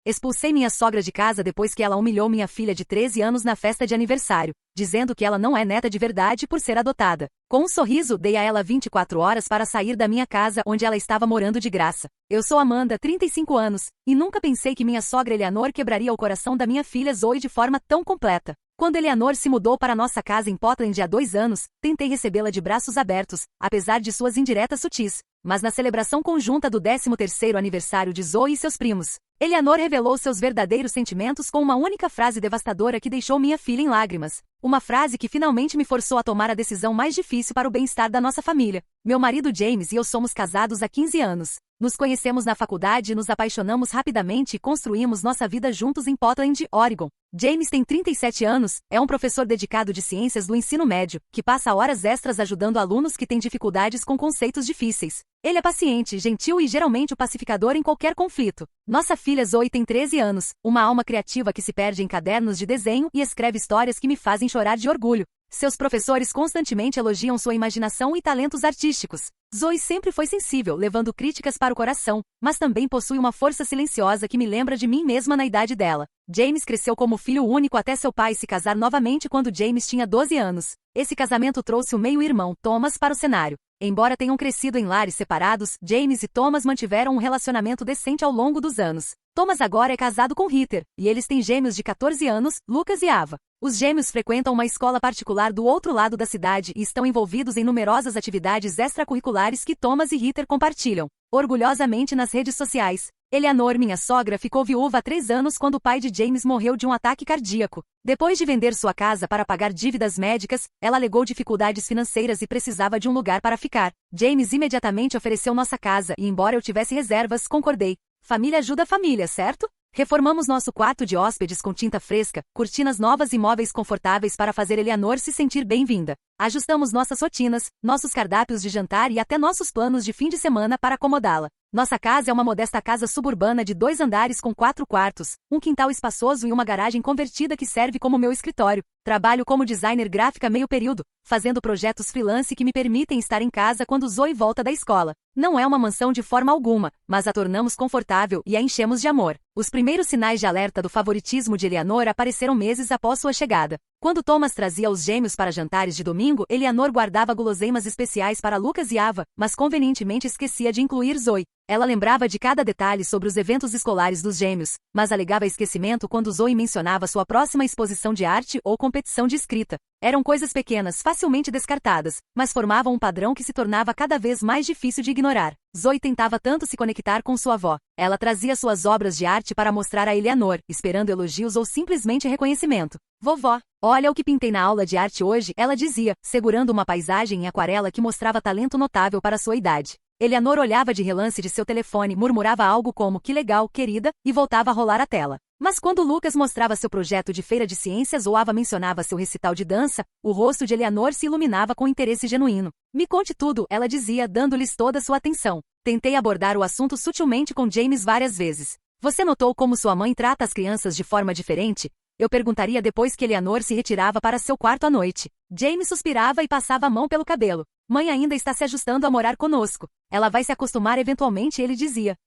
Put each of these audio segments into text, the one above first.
Expulsei minha sogra de casa depois que ela humilhou minha filha de 13 anos na festa de aniversário, dizendo que ela não é neta de verdade por ser adotada. Com um sorriso, dei a ela 24 horas para sair da minha casa onde ela estava morando de graça. Eu sou Amanda, 35 anos, e nunca pensei que minha sogra Eleanor quebraria o coração da minha filha Zoe de forma tão completa. Quando Eleanor se mudou para nossa casa em Portland há 2 anos, tentei recebê-la de braços abertos, apesar de suas indiretas sutis. Mas na celebração conjunta do 13º aniversário de Zoe e seus primos, Eleanor revelou seus verdadeiros sentimentos com uma única frase devastadora que deixou minha filha em lágrimas. Uma frase que finalmente me forçou a tomar a decisão mais difícil para o bem-estar da nossa família. Meu marido James e eu somos casados há 15 anos. Nos conhecemos na faculdade e nos apaixonamos rapidamente e construímos nossa vida juntos em Portland, Oregon. James tem 37 anos, é um professor dedicado de ciências do ensino médio, que passa horas extras ajudando alunos que têm dificuldades com conceitos difíceis. Ele é paciente, gentil e geralmente o pacificador em qualquer conflito. Nossa filha Zoe tem 13 anos, uma alma criativa que se perde em cadernos de desenho e escreve histórias que me fazem chorar de orgulho. Seus professores constantemente elogiam sua imaginação e talentos artísticos. Zoe sempre foi sensível, levando críticas para o coração, mas também possui uma força silenciosa que me lembra de mim mesma na idade dela. James cresceu como filho único até seu pai se casar novamente quando James tinha 12 anos. Esse casamento trouxe o meio-irmão, Thomas, para o cenário. Embora tenham crescido em lares separados, James e Thomas mantiveram um relacionamento decente ao longo dos anos. Thomas agora é casado com Heather, e eles têm gêmeos de 14 anos, Lucas e Ava. Os gêmeos frequentam uma escola particular do outro lado da cidade e estão envolvidos em numerosas atividades extracurriculares que Thomas e Heather compartilham, orgulhosamente nas redes sociais. Eleanor, minha sogra, ficou viúva há 3 anos quando o pai de James morreu de um ataque cardíaco. Depois de vender sua casa para pagar dívidas médicas, ela alegou dificuldades financeiras e precisava de um lugar para ficar. James imediatamente ofereceu nossa casa e, embora eu tivesse reservas, concordei. Família ajuda a família, certo? Reformamos nosso quarto de hóspedes com tinta fresca, cortinas novas e móveis confortáveis para fazer Eleanor se sentir bem-vinda. Ajustamos nossas rotinas, nossos cardápios de jantar e até nossos planos de fim de semana para acomodá-la. Nossa casa é uma modesta casa suburbana de 2 andares com 4 quartos, um quintal espaçoso e uma garagem convertida que serve como meu escritório. Trabalho como designer gráfica meio período, fazendo projetos freelance que me permitem estar em casa quando Zoe volta da escola. Não é uma mansão de forma alguma, mas a tornamos confortável e a enchemos de amor. Os primeiros sinais de alerta do favoritismo de Eleanor apareceram meses após sua chegada. Quando Thomas trazia os gêmeos para jantares de domingo, Eleanor guardava guloseimas especiais para Lucas e Ava, mas convenientemente esquecia de incluir Zoe. Ela lembrava de cada detalhe sobre os eventos escolares dos gêmeos, mas alegava esquecimento quando Zoe mencionava sua próxima exposição de arte ou competição de escrita. Eram coisas pequenas, facilmente descartadas, mas formavam um padrão que se tornava cada vez mais difícil de ignorar. Zoe tentava tanto se conectar com sua avó. Ela trazia suas obras de arte para mostrar a Eleanor, esperando elogios ou simplesmente reconhecimento. Vovó, olha o que pintei na aula de arte hoje, ela dizia, segurando uma paisagem em aquarela que mostrava talento notável para sua idade. Eleanor olhava de relance de seu telefone, murmurava algo como "que legal, querida", e voltava a rolar a tela. Mas quando Lucas mostrava seu projeto de feira de ciências ou Ava mencionava seu recital de dança, o rosto de Eleanor se iluminava com interesse genuíno. "Me conte tudo", ela dizia, dando-lhes toda sua atenção. Tentei abordar o assunto sutilmente com James várias vezes. "Você notou como sua mãe trata as crianças de forma diferente?" Eu perguntaria depois que Eleanor se retirava para seu quarto à noite. James suspirava e passava a mão pelo cabelo. "Mãe ainda está se ajustando a morar conosco. Ela vai se acostumar eventualmente", ele dizia.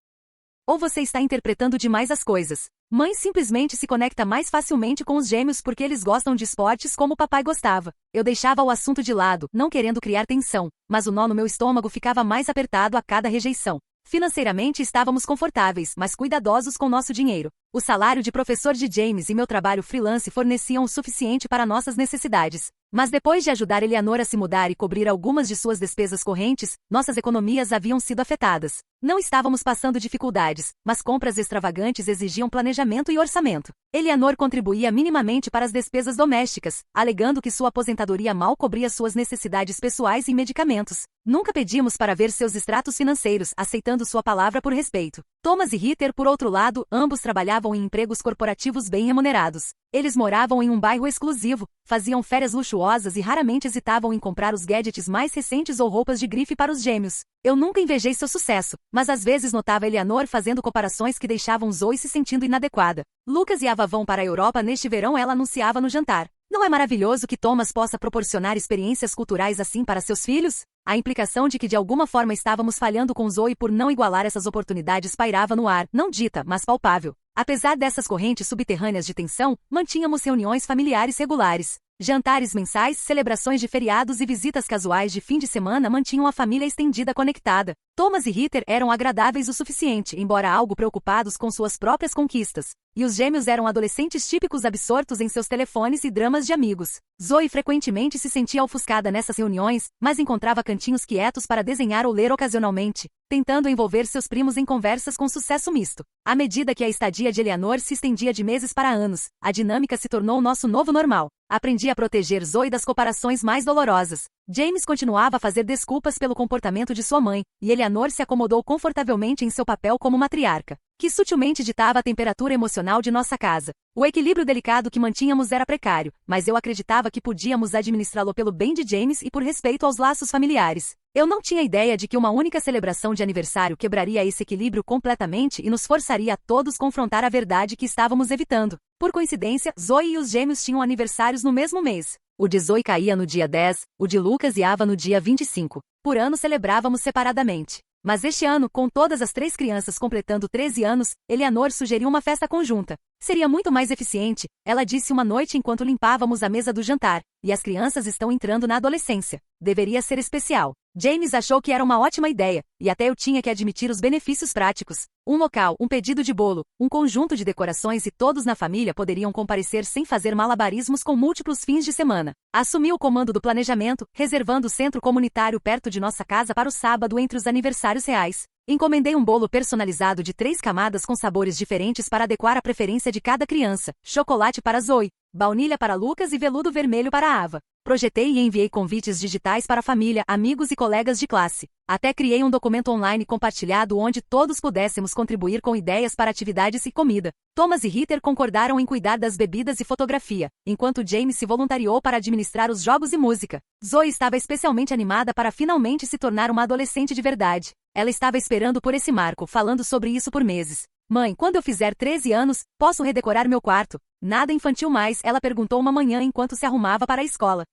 "Ou você está interpretando demais as coisas. Mãe simplesmente se conecta mais facilmente com os gêmeos porque eles gostam de esportes como o papai gostava." Eu deixava o assunto de lado, não querendo criar tensão, mas o nó no meu estômago ficava mais apertado a cada rejeição. Financeiramente estávamos confortáveis, mas cuidadosos com nosso dinheiro. O salário de professor de James e meu trabalho freelance forneciam o suficiente para nossas necessidades. Mas depois de ajudar Eleanor a se mudar e cobrir algumas de suas despesas correntes, nossas economias haviam sido afetadas. Não estávamos passando dificuldades, mas compras extravagantes exigiam planejamento e orçamento. Eleanor contribuía minimamente para as despesas domésticas, alegando que sua aposentadoria mal cobria suas necessidades pessoais e medicamentos. Nunca pedimos para ver seus extratos financeiros, aceitando sua palavra por respeito. Thomas e Heather, por outro lado, ambos trabalhavam em empregos corporativos bem remunerados. Eles moravam em um bairro exclusivo, faziam férias luxuosas e raramente hesitavam em comprar os gadgets mais recentes ou roupas de grife para os gêmeos. Eu nunca invejei seu sucesso, mas às vezes notava Eleanor fazendo comparações que deixavam Zoe se sentindo inadequada. "Lucas e Ava vão para a Europa neste verão", ela anunciava no jantar. "Não é maravilhoso que Thomas possa proporcionar experiências culturais assim para seus filhos?" A implicação de que de alguma forma estávamos falhando com Zoe por não igualar essas oportunidades pairava no ar, não dita, mas palpável. Apesar dessas correntes subterrâneas de tensão, mantínhamos reuniões familiares regulares. Jantares mensais, celebrações de feriados e visitas casuais de fim de semana mantinham a família estendida conectada. Thomas e Ritter eram agradáveis o suficiente, embora algo preocupados com suas próprias conquistas. E os gêmeos eram adolescentes típicos absortos em seus telefones e dramas de amigos. Zoe frequentemente se sentia ofuscada nessas reuniões, mas encontrava cantinhos quietos para desenhar ou ler ocasionalmente, tentando envolver seus primos em conversas com sucesso misto. À medida que a estadia de Eleanor se estendia de meses para anos, a dinâmica se tornou nosso novo normal. Aprendi a proteger Zoe das comparações mais dolorosas. James continuava a fazer desculpas pelo comportamento de sua mãe, e Eleanor se acomodou confortavelmente em seu papel como matriarca, que sutilmente ditava a temperatura emocional de nossa casa. O equilíbrio delicado que mantínhamos era precário, mas eu acreditava que podíamos administrá-lo pelo bem de James e por respeito aos laços familiares. Eu não tinha ideia de que uma única celebração de aniversário quebraria esse equilíbrio completamente e nos forçaria a todos confrontar a verdade que estávamos evitando. Por coincidência, Zoe e os gêmeos tinham aniversários no mesmo mês. O de Zoe caía no dia 10, o de Lucas e Ava no dia 25. Por ano celebrávamos separadamente. Mas este ano, com todas as 3 crianças completando 13 anos, Eleanor sugeriu uma festa conjunta. Seria muito mais eficiente, ela disse uma noite enquanto limpávamos a mesa do jantar, e as crianças estão entrando na adolescência. Deveria ser especial. James achou que era uma ótima ideia, e até eu tinha que admitir os benefícios práticos. Um local, um pedido de bolo, um conjunto de decorações e todos na família poderiam comparecer sem fazer malabarismos com múltiplos fins de semana. Assumi o comando do planejamento, reservando o centro comunitário perto de nossa casa para o sábado entre os aniversários reais. Encomendei um bolo personalizado de 3 camadas com sabores diferentes para adequar à preferência de cada criança. Chocolate para Zoe, baunilha para Lucas e veludo vermelho para Ava. Projetei e enviei convites digitais para a família, amigos e colegas de classe. Até criei um documento online compartilhado onde todos pudéssemos contribuir com ideias para atividades e comida. Thomas e Ritter concordaram em cuidar das bebidas e fotografia, enquanto James se voluntariou para administrar os jogos e música. Zoe estava especialmente animada para finalmente se tornar uma adolescente de verdade. Ela estava esperando por esse marco, falando sobre isso por meses. Mãe, quando eu fizer 13 anos, posso redecorar meu quarto? Nada infantil mais, ela perguntou uma manhã enquanto se arrumava para a escola.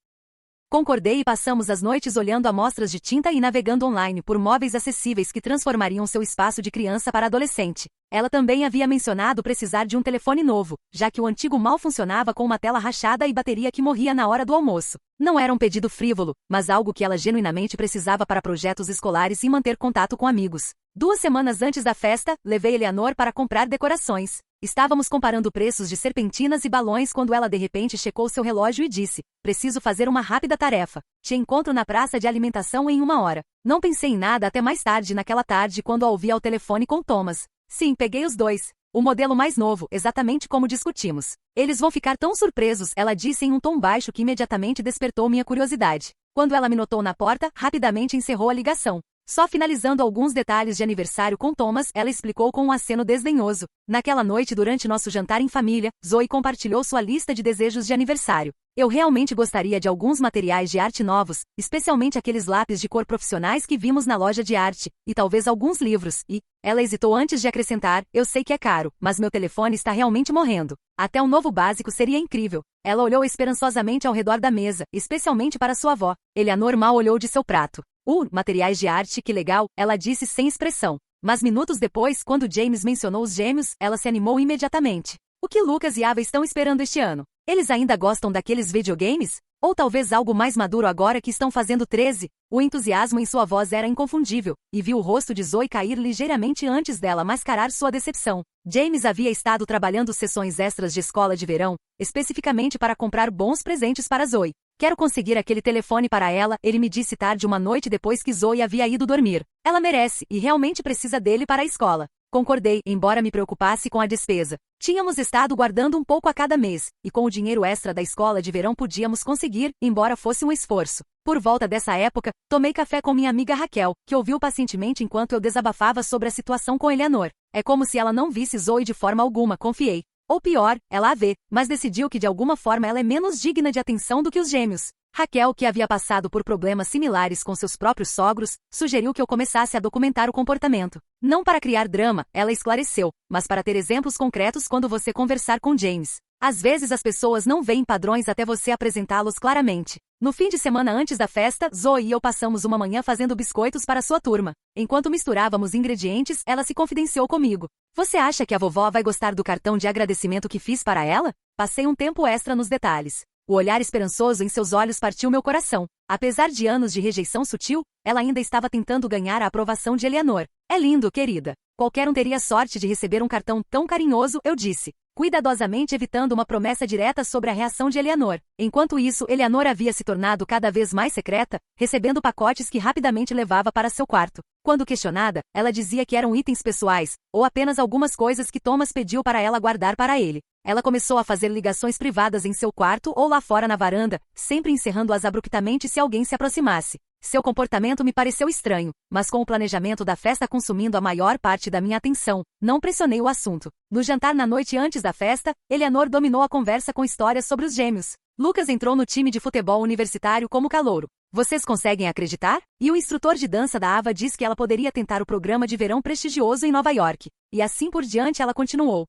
Concordei e passamos as noites olhando amostras de tinta e navegando online por móveis acessíveis que transformariam seu espaço de criança para adolescente. Ela também havia mencionado precisar de um telefone novo, já que o antigo mal funcionava com uma tela rachada e bateria que morria na hora do almoço. Não era um pedido frívolo, mas algo que ela genuinamente precisava para projetos escolares e manter contato com amigos. 2 semanas antes da festa, levei Eleanor para comprar decorações. Estávamos comparando preços de serpentinas e balões quando ela de repente checou seu relógio e disse: preciso fazer uma rápida tarefa. Te encontro na praça de alimentação em 1 hora. Não pensei em nada até mais tarde naquela tarde quando a ouvi ao telefone com Thomas. Sim, peguei os 2. O modelo mais novo, exatamente como discutimos. Eles vão ficar tão surpresos, ela disse em um tom baixo que imediatamente despertou minha curiosidade. Quando ela me notou na porta, rapidamente encerrou a ligação. Só finalizando alguns detalhes de aniversário com Thomas, ela explicou com um aceno desdenhoso. Naquela noite, durante nosso jantar em família, Zoe compartilhou sua lista de desejos de aniversário. Eu realmente gostaria de alguns materiais de arte novos, especialmente aqueles lápis de cor profissionais que vimos na loja de arte, e talvez alguns livros, e... Ela hesitou antes de acrescentar: eu sei que é caro, mas meu telefone está realmente morrendo. Até um novo básico seria incrível. Ela olhou esperançosamente ao redor da mesa, especialmente para sua avó. Eleanor mal olhou de seu prato. Materiais de arte, que legal, ela disse sem expressão. Mas minutos depois, quando James mencionou os gêmeos, ela se animou imediatamente. O que Lucas e Ava estão esperando este ano? Eles ainda gostam daqueles videogames? Ou talvez algo mais maduro agora que estão fazendo 13? O entusiasmo em sua voz era inconfundível, e viu o rosto de Zoe cair ligeiramente antes dela mascarar sua decepção. James havia estado trabalhando sessões extras de escola de verão, especificamente para comprar bons presentes para Zoe. Quero conseguir aquele telefone para ela, ele me disse tarde uma noite depois que Zoe havia ido dormir. Ela merece, e realmente precisa dele para a escola. Concordei, embora me preocupasse com a despesa. Tínhamos estado guardando um pouco a cada mês, e com o dinheiro extra da escola de verão podíamos conseguir, embora fosse um esforço. Por volta dessa época, tomei café com minha amiga Raquel, que ouviu pacientemente enquanto eu desabafava sobre a situação com Eleanor. É como se ela não visse Zoe de forma alguma, confiei. Ou pior, ela a vê, mas decidiu que de alguma forma ela é menos digna de atenção do que os gêmeos. Raquel, que havia passado por problemas similares com seus próprios sogros, sugeriu que eu começasse a documentar o comportamento. Não para criar drama, ela esclareceu, mas para ter exemplos concretos quando você conversar com James. Às vezes as pessoas não veem padrões até você apresentá-los claramente. No fim de semana antes da festa, Zoe e eu passamos uma manhã fazendo biscoitos para sua turma. Enquanto misturávamos ingredientes, ela se confidenciou comigo. Você acha que a vovó vai gostar do cartão de agradecimento que fiz para ela? Passei um tempo extra nos detalhes. O olhar esperançoso em seus olhos partiu meu coração. Apesar de anos de rejeição sutil, ela ainda estava tentando ganhar a aprovação de Eleanor. É lindo, querida. Qualquer um teria sorte de receber um cartão tão carinhoso, eu disse, cuidadosamente evitando uma promessa direta sobre a reação de Eleanor. Enquanto isso, Eleanor havia se tornado cada vez mais secreta, recebendo pacotes que rapidamente levava para seu quarto. Quando questionada, ela dizia que eram itens pessoais, ou apenas algumas coisas que Thomas pediu para ela guardar para ele. Ela começou a fazer ligações privadas em seu quarto ou lá fora na varanda, sempre encerrando-as abruptamente se alguém se aproximasse. Seu comportamento me pareceu estranho, mas com o planejamento da festa consumindo a maior parte da minha atenção, não pressionei o assunto. No jantar na noite antes da festa, Eleanor dominou a conversa com histórias sobre os gêmeos. Lucas entrou no time de futebol universitário como calouro. Vocês conseguem acreditar? E o instrutor de dança da Ava disse que ela poderia tentar o programa de verão prestigioso em Nova York. E assim por diante ela continuou.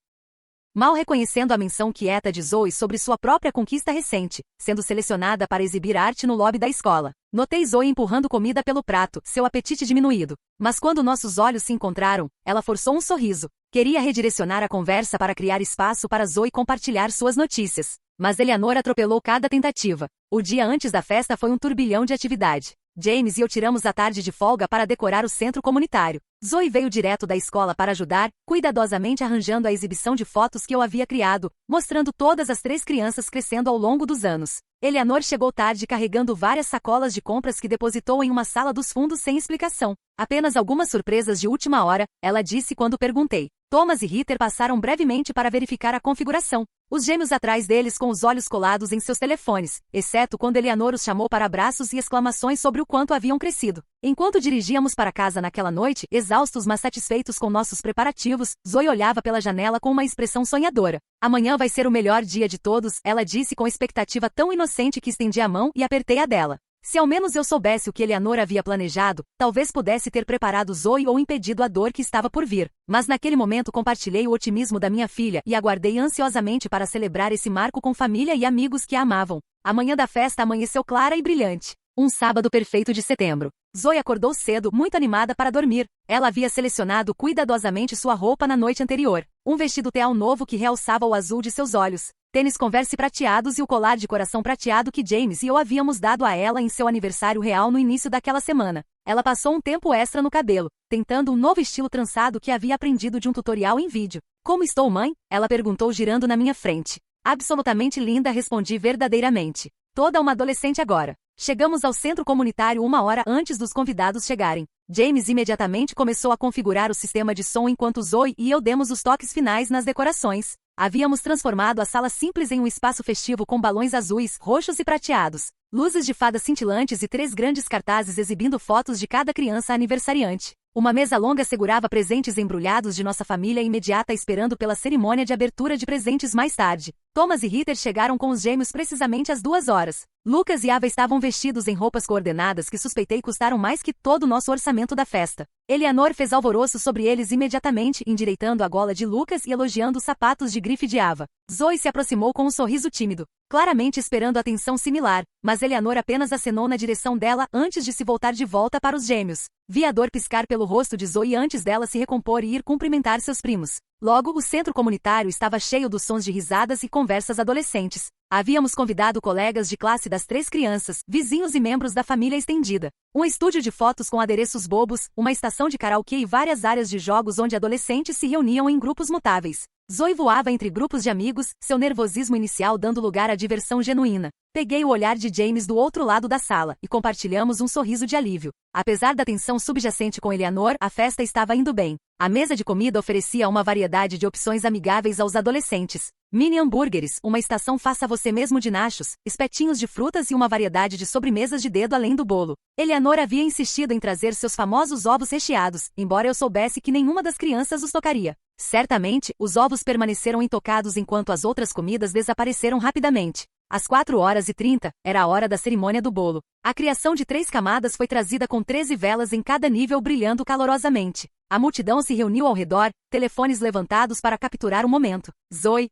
Mal reconhecendo a menção quieta de Zoe sobre sua própria conquista recente, sendo selecionada para exibir arte no lobby da escola. Notei Zoe empurrando comida pelo prato, seu apetite diminuído. Mas quando nossos olhos se encontraram, ela forçou um sorriso. Queria redirecionar a conversa para criar espaço para Zoe compartilhar suas notícias. Mas Eleanor atropelou cada tentativa. O dia antes da festa foi um turbilhão de atividade. James e eu tiramos a tarde de folga para decorar o centro comunitário. Zoe veio direto da escola para ajudar, cuidadosamente arranjando a exibição de fotos que eu havia criado, mostrando todas as 3 crianças crescendo ao longo dos anos. Eleanor chegou tarde carregando várias sacolas de compras que depositou em uma sala dos fundos sem explicação. Apenas algumas surpresas de última hora, ela disse quando perguntei. Thomas e Ritter passaram brevemente para verificar a configuração. Os gêmeos atrás deles com os olhos colados em seus telefones, exceto quando Eleanor os chamou para abraços e exclamações sobre o quanto haviam crescido. Enquanto dirigíamos para casa naquela noite, exaustos mas satisfeitos com nossos preparativos, Zoe olhava pela janela com uma expressão sonhadora. Amanhã vai ser o melhor dia de todos, ela disse com expectativa tão inocente que estendi a mão e apertei a dela. Se ao menos eu soubesse o que Eleanor havia planejado, talvez pudesse ter preparado Zoe ou impedido a dor que estava por vir. Mas naquele momento compartilhei o otimismo da minha filha e aguardei ansiosamente para celebrar esse marco com família e amigos que a amavam. A manhã da festa amanheceu clara e brilhante. Um sábado perfeito de setembro. Zoe acordou cedo, muito animada para dormir. Ela havia selecionado cuidadosamente sua roupa na noite anterior. Um vestido teal novo que realçava o azul de seus olhos. Tênis Converse prateados e o colar de coração prateado que James e eu havíamos dado a ela em seu aniversário real no início daquela semana. Ela passou um tempo extra no cabelo, tentando um novo estilo trançado que havia aprendido de um tutorial em vídeo. Como estou, mãe? Ela perguntou girando na minha frente. Absolutamente linda, respondi verdadeiramente. Toda uma adolescente agora. Chegamos ao centro comunitário 1 hora antes dos convidados chegarem. James imediatamente começou a configurar o sistema de som enquanto Zoe e eu demos os toques finais nas decorações. Havíamos transformado a sala simples em um espaço festivo com balões azuis, roxos e prateados, luzes de fada cintilantes e 3 grandes cartazes exibindo fotos de cada criança aniversariante. Uma mesa longa segurava presentes embrulhados de nossa família imediata esperando pela cerimônia de abertura de presentes mais tarde. Thomas e Ritter chegaram com os gêmeos precisamente às 2 horas. Lucas e Ava estavam vestidos em roupas coordenadas que suspeitei custaram mais que todo o nosso orçamento da festa. Eleanor fez alvoroço sobre eles imediatamente, endireitando a gola de Lucas e elogiando os sapatos de grife de Ava. Zoe se aproximou com um sorriso tímido, claramente esperando atenção similar, mas Eleanor apenas acenou na direção dela antes de se voltar de volta para os gêmeos. Vi a dor piscar pelo rosto de Zoe antes dela se recompor e ir cumprimentar seus primos. Logo, o centro comunitário estava cheio dos sons de risadas e conversas adolescentes. Havíamos convidado colegas de classe das 3 crianças, vizinhos e membros da família estendida. Um estúdio de fotos com adereços bobos, uma estação de karaokê e várias áreas de jogos onde adolescentes se reuniam em grupos mutáveis. Zoe voava entre grupos de amigos, seu nervosismo inicial dando lugar à diversão genuína. Peguei o olhar de James do outro lado da sala e compartilhamos um sorriso de alívio. Apesar da tensão subjacente com Eleanor, a festa estava indo bem. A mesa de comida oferecia uma variedade de opções amigáveis aos adolescentes. Mini hambúrgueres, uma estação faça-você-mesmo de nachos, espetinhos de frutas e uma variedade de sobremesas de dedo além do bolo. Eleanor havia insistido em trazer seus famosos ovos recheados, embora eu soubesse que nenhuma das crianças os tocaria. Certamente, os ovos permaneceram intocados enquanto as outras comidas desapareceram rapidamente. Às 4h30, era a hora da cerimônia do bolo. A criação de 3 camadas foi trazida com 13 velas em cada nível brilhando calorosamente. A multidão se reuniu ao redor, telefones levantados para capturar o momento. Zoe,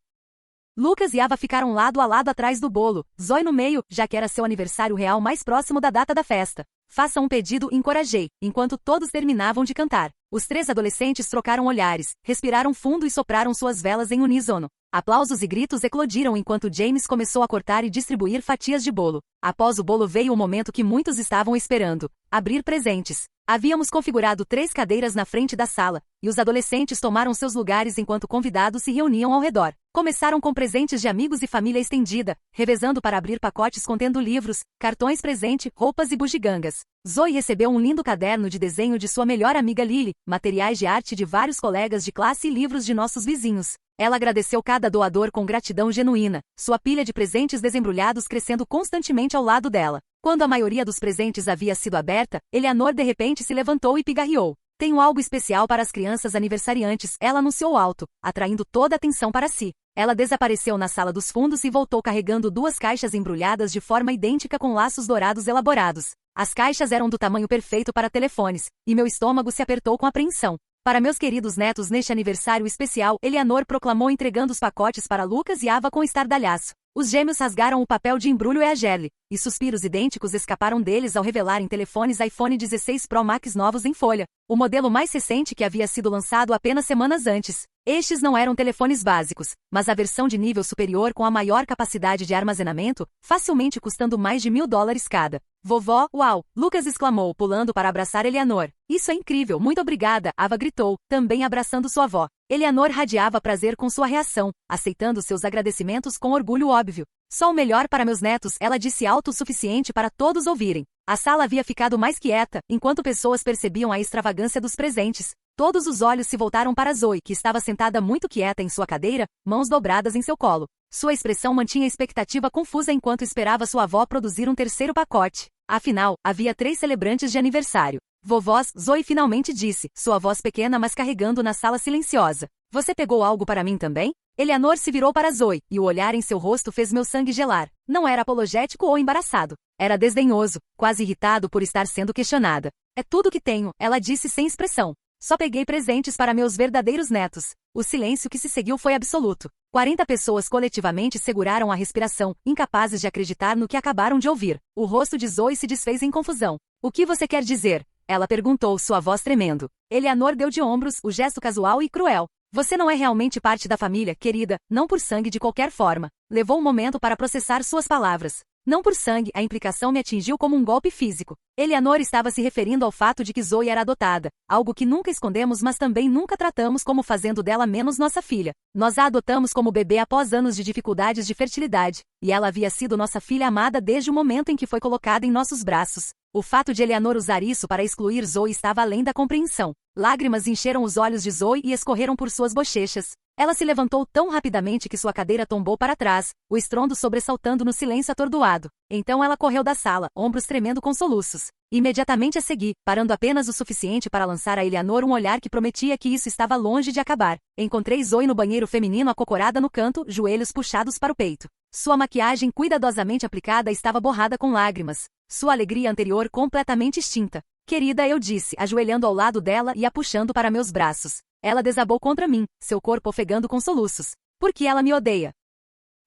Lucas e Ava ficaram lado a lado atrás do bolo, Zoe no meio, já que era seu aniversário real mais próximo da data da festa. Faça um pedido, encorajei, enquanto todos terminavam de cantar. Os 3 adolescentes trocaram olhares, respiraram fundo e sopraram suas velas em uníssono. Aplausos e gritos eclodiram enquanto James começou a cortar e distribuir fatias de bolo. Após o bolo veio o momento que muitos estavam esperando: abrir presentes. Havíamos configurado 3 cadeiras na frente da sala, e os adolescentes tomaram seus lugares enquanto convidados se reuniam ao redor. Começaram com presentes de amigos e família estendida, revezando para abrir pacotes contendo livros, cartões presente, roupas e bugigangas. Zoe recebeu um lindo caderno de desenho de sua melhor amiga Lily, materiais de arte de vários colegas de classe e livros de nossos vizinhos. Ela agradeceu cada doador com gratidão genuína, sua pilha de presentes desembrulhados crescendo constantemente ao lado dela. Quando a maioria dos presentes havia sido aberta, Eleanor de repente se levantou e pigarreou. Tenho algo especial para as crianças aniversariantes, ela anunciou alto, atraindo toda a atenção para si. Ela desapareceu na sala dos fundos e voltou carregando 2 caixas embrulhadas de forma idêntica com laços dourados elaborados. As caixas eram do tamanho perfeito para telefones, e meu estômago se apertou com apreensão. Para meus queridos netos neste aniversário especial, Eleanor proclamou entregando os pacotes para Lucas e Ava com estardalhaço. Os gêmeos rasgaram o papel de embrulho e a gele, e suspiros idênticos escaparam deles ao revelarem telefones iPhone 16 Pro Max novos em folha, o modelo mais recente que havia sido lançado apenas semanas antes. Estes não eram telefones básicos, mas a versão de nível superior com a maior capacidade de armazenamento, facilmente custando mais de $1.000 cada. Vovó, uau! Lucas exclamou, pulando para abraçar Eleanor. Isso é incrível, muito obrigada, Ava gritou, também abraçando sua avó. Eleanor radiava prazer com sua reação, aceitando seus agradecimentos com orgulho óbvio. Só o melhor para meus netos, ela disse alto o suficiente para todos ouvirem. A sala havia ficado mais quieta, enquanto pessoas percebiam a extravagância dos presentes. Todos os olhos se voltaram para Zoe, que estava sentada muito quieta em sua cadeira, mãos dobradas em seu colo. Sua expressão mantinha expectativa confusa enquanto esperava sua avó produzir um terceiro pacote. Afinal, havia 3 celebrantes de aniversário. Vovós, Zoe finalmente disse, sua voz pequena mas carregando na sala silenciosa. Você pegou algo para mim também? Eleanor se virou para Zoe, e o olhar em seu rosto fez meu sangue gelar. Não era apologético ou embaraçado. Era desdenhoso, quase irritado por estar sendo questionada. É tudo que tenho, ela disse sem expressão. Só peguei presentes para meus verdadeiros netos. O silêncio que se seguiu foi absoluto. 40 pessoas coletivamente seguraram a respiração, incapazes de acreditar no que acabaram de ouvir. O rosto de Zoe se desfez em confusão. O que você quer dizer? Ela perguntou, sua voz tremendo. Eleanor deu de ombros, o gesto casual e cruel. Você não é realmente parte da família, querida, não por sangue de qualquer forma. Levou um momento para processar suas palavras. Não por sangue, a implicação me atingiu como um golpe físico. Eleanor estava se referindo ao fato de que Zoe era adotada, algo que nunca escondemos mas também nunca tratamos como fazendo dela menos nossa filha. Nós a adotamos como bebê após anos de dificuldades de fertilidade, e ela havia sido nossa filha amada desde o momento em que foi colocada em nossos braços. O fato de Eleanor usar isso para excluir Zoe estava além da compreensão. Lágrimas encheram os olhos de Zoe e escorreram por suas bochechas. Ela se levantou tão rapidamente que sua cadeira tombou para trás, o estrondo sobressaltando no silêncio atordoado. Então ela correu da sala, ombros tremendo com soluços. Imediatamente a segui, parando apenas o suficiente para lançar a Eleanor um olhar que prometia que isso estava longe de acabar. Encontrei Zoe no banheiro feminino acocorada no canto, joelhos puxados para o peito. Sua maquiagem cuidadosamente aplicada estava borrada com lágrimas. Sua alegria anterior completamente extinta. Querida, eu disse, ajoelhando ao lado dela e a puxando para meus braços. Ela desabou contra mim, seu corpo ofegando com soluços. Por que ela me odeia?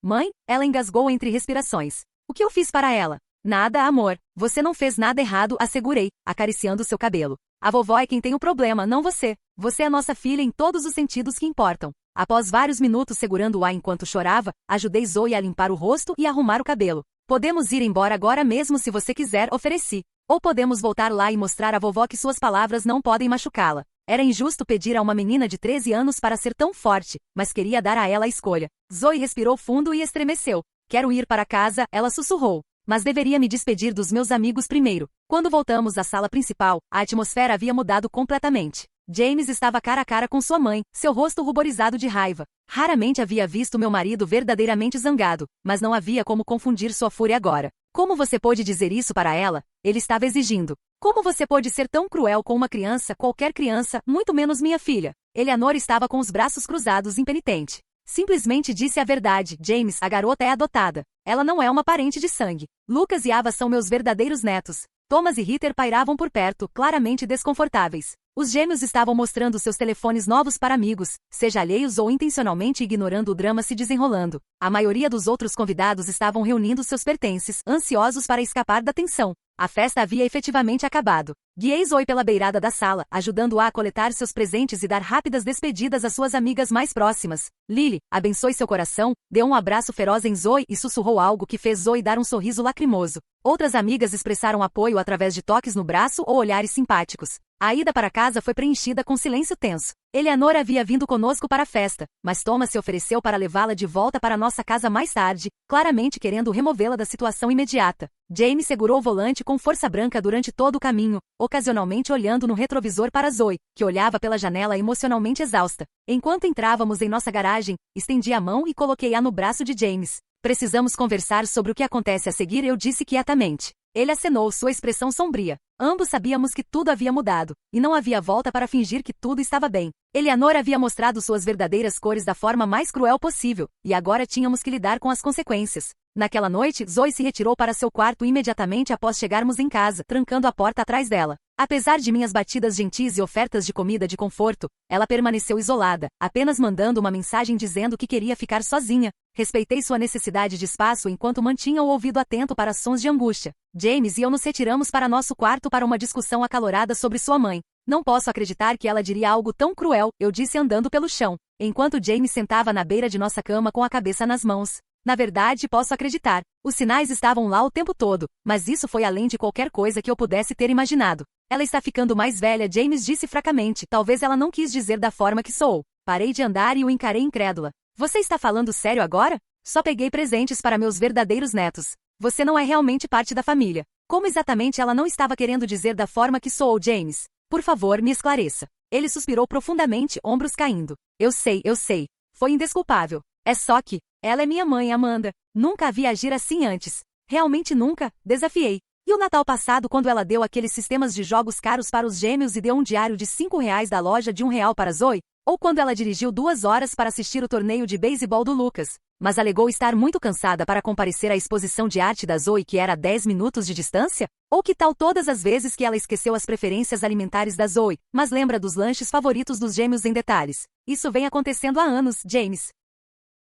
Mãe? Ela engasgou entre respirações. O que eu fiz para ela? Nada, amor. Você não fez nada errado, assegurei, acariciando seu cabelo. A vovó é quem tem o problema, não você. Você é nossa filha em todos os sentidos que importam. Após vários minutos segurando-a enquanto chorava, ajudei Zoe a limpar o rosto e arrumar o cabelo. Podemos ir embora agora mesmo se você quiser, ofereci. Ou podemos voltar lá e mostrar à vovó que suas palavras não podem machucá-la. Era injusto pedir a uma menina de 13 anos para ser tão forte, mas queria dar a ela a escolha. Zoe respirou fundo e estremeceu. Quero ir para casa, ela sussurrou. Mas deveria me despedir dos meus amigos primeiro. Quando voltamos à sala principal, a atmosfera havia mudado completamente. James estava cara a cara com sua mãe, seu rosto ruborizado de raiva. Raramente havia visto meu marido verdadeiramente zangado, mas não havia como confundir sua fúria agora. Como você pôde dizer isso para ela? Ele estava exigindo. Como você pôde ser tão cruel com uma criança, qualquer criança, muito menos minha filha? Eleanor estava com os braços cruzados, impenitente. Simplesmente disse a verdade, James, a garota é adotada. Ela não é uma parente de sangue. Lucas e Ava são meus verdadeiros netos. Thomas e Ritter pairavam por perto, claramente desconfortáveis. Os gêmeos estavam mostrando seus telefones novos para amigos, seja alheios ou intencionalmente ignorando o drama se desenrolando. A maioria dos outros convidados estavam reunindo seus pertences, ansiosos para escapar da tensão. A festa havia efetivamente acabado. Guiei Zoe pela beirada da sala, ajudando-a a coletar seus presentes e dar rápidas despedidas às suas amigas mais próximas. Lily, abençoe seu coração, deu um abraço feroz em Zoe e sussurrou algo que fez Zoe dar um sorriso lacrimoso. Outras amigas expressaram apoio através de toques no braço ou olhares simpáticos. A ida para casa foi preenchida com silêncio tenso. Eleanor havia vindo conosco para a festa, mas Thomas se ofereceu para levá-la de volta para nossa casa mais tarde, claramente querendo removê-la da situação imediata. Jamie segurou o volante com força branca durante todo o caminho, ocasionalmente olhando no retrovisor para Zoe, que olhava pela janela emocionalmente exausta. Enquanto entrávamos em nossa garagem, estendi a mão e coloquei-a no braço de James. Precisamos conversar sobre o que acontece a seguir, eu disse quietamente. Ele acenou, sua expressão sombria. Ambos sabíamos que tudo havia mudado, e não havia volta para fingir que tudo estava bem. Eleanor havia mostrado suas verdadeiras cores da forma mais cruel possível, e agora tínhamos que lidar com as consequências. Naquela noite, Zoe se retirou para seu quarto imediatamente após chegarmos em casa, trancando a porta atrás dela. Apesar de minhas batidas gentis e ofertas de comida de conforto, ela permaneceu isolada, apenas mandando uma mensagem dizendo que queria ficar sozinha. Respeitei sua necessidade de espaço enquanto mantinha o ouvido atento para sons de angústia. James e eu nos retiramos para nosso quarto para uma discussão acalorada sobre sua mãe. Não posso acreditar que ela diria algo tão cruel, eu disse andando pelo chão, enquanto James sentava na beira de nossa cama com a cabeça nas mãos. Na verdade, posso acreditar. Os sinais estavam lá o tempo todo, mas isso foi além de qualquer coisa que eu pudesse ter imaginado. Ela está ficando mais velha, James disse fracamente. Talvez ela não quis dizer da forma que soou. Parei de andar e o encarei incrédula. Você está falando sério agora? Só peguei presentes para meus verdadeiros netos. Você não é realmente parte da família. Como exatamente ela não estava querendo dizer da forma que soou, James? Por favor, me esclareça. Ele suspirou profundamente, ombros caindo. Eu sei. Foi indesculpável. É só que... Ela é minha mãe, Amanda. Nunca a vi agir assim antes. Realmente nunca, desafiei. E o Natal passado quando ela deu aqueles sistemas de jogos caros para os gêmeos e deu um diário de R$ 5 da loja de R$ 1 para Zoe? Ou quando ela dirigiu 2 horas para assistir o torneio de beisebol do Lucas, mas alegou estar muito cansada para comparecer à exposição de arte da Zoe que era a 10 minutos de distância? Ou que tal todas as vezes que ela esqueceu as preferências alimentares da Zoe, mas lembra dos lanches favoritos dos gêmeos em detalhes? Isso vem acontecendo há anos, James.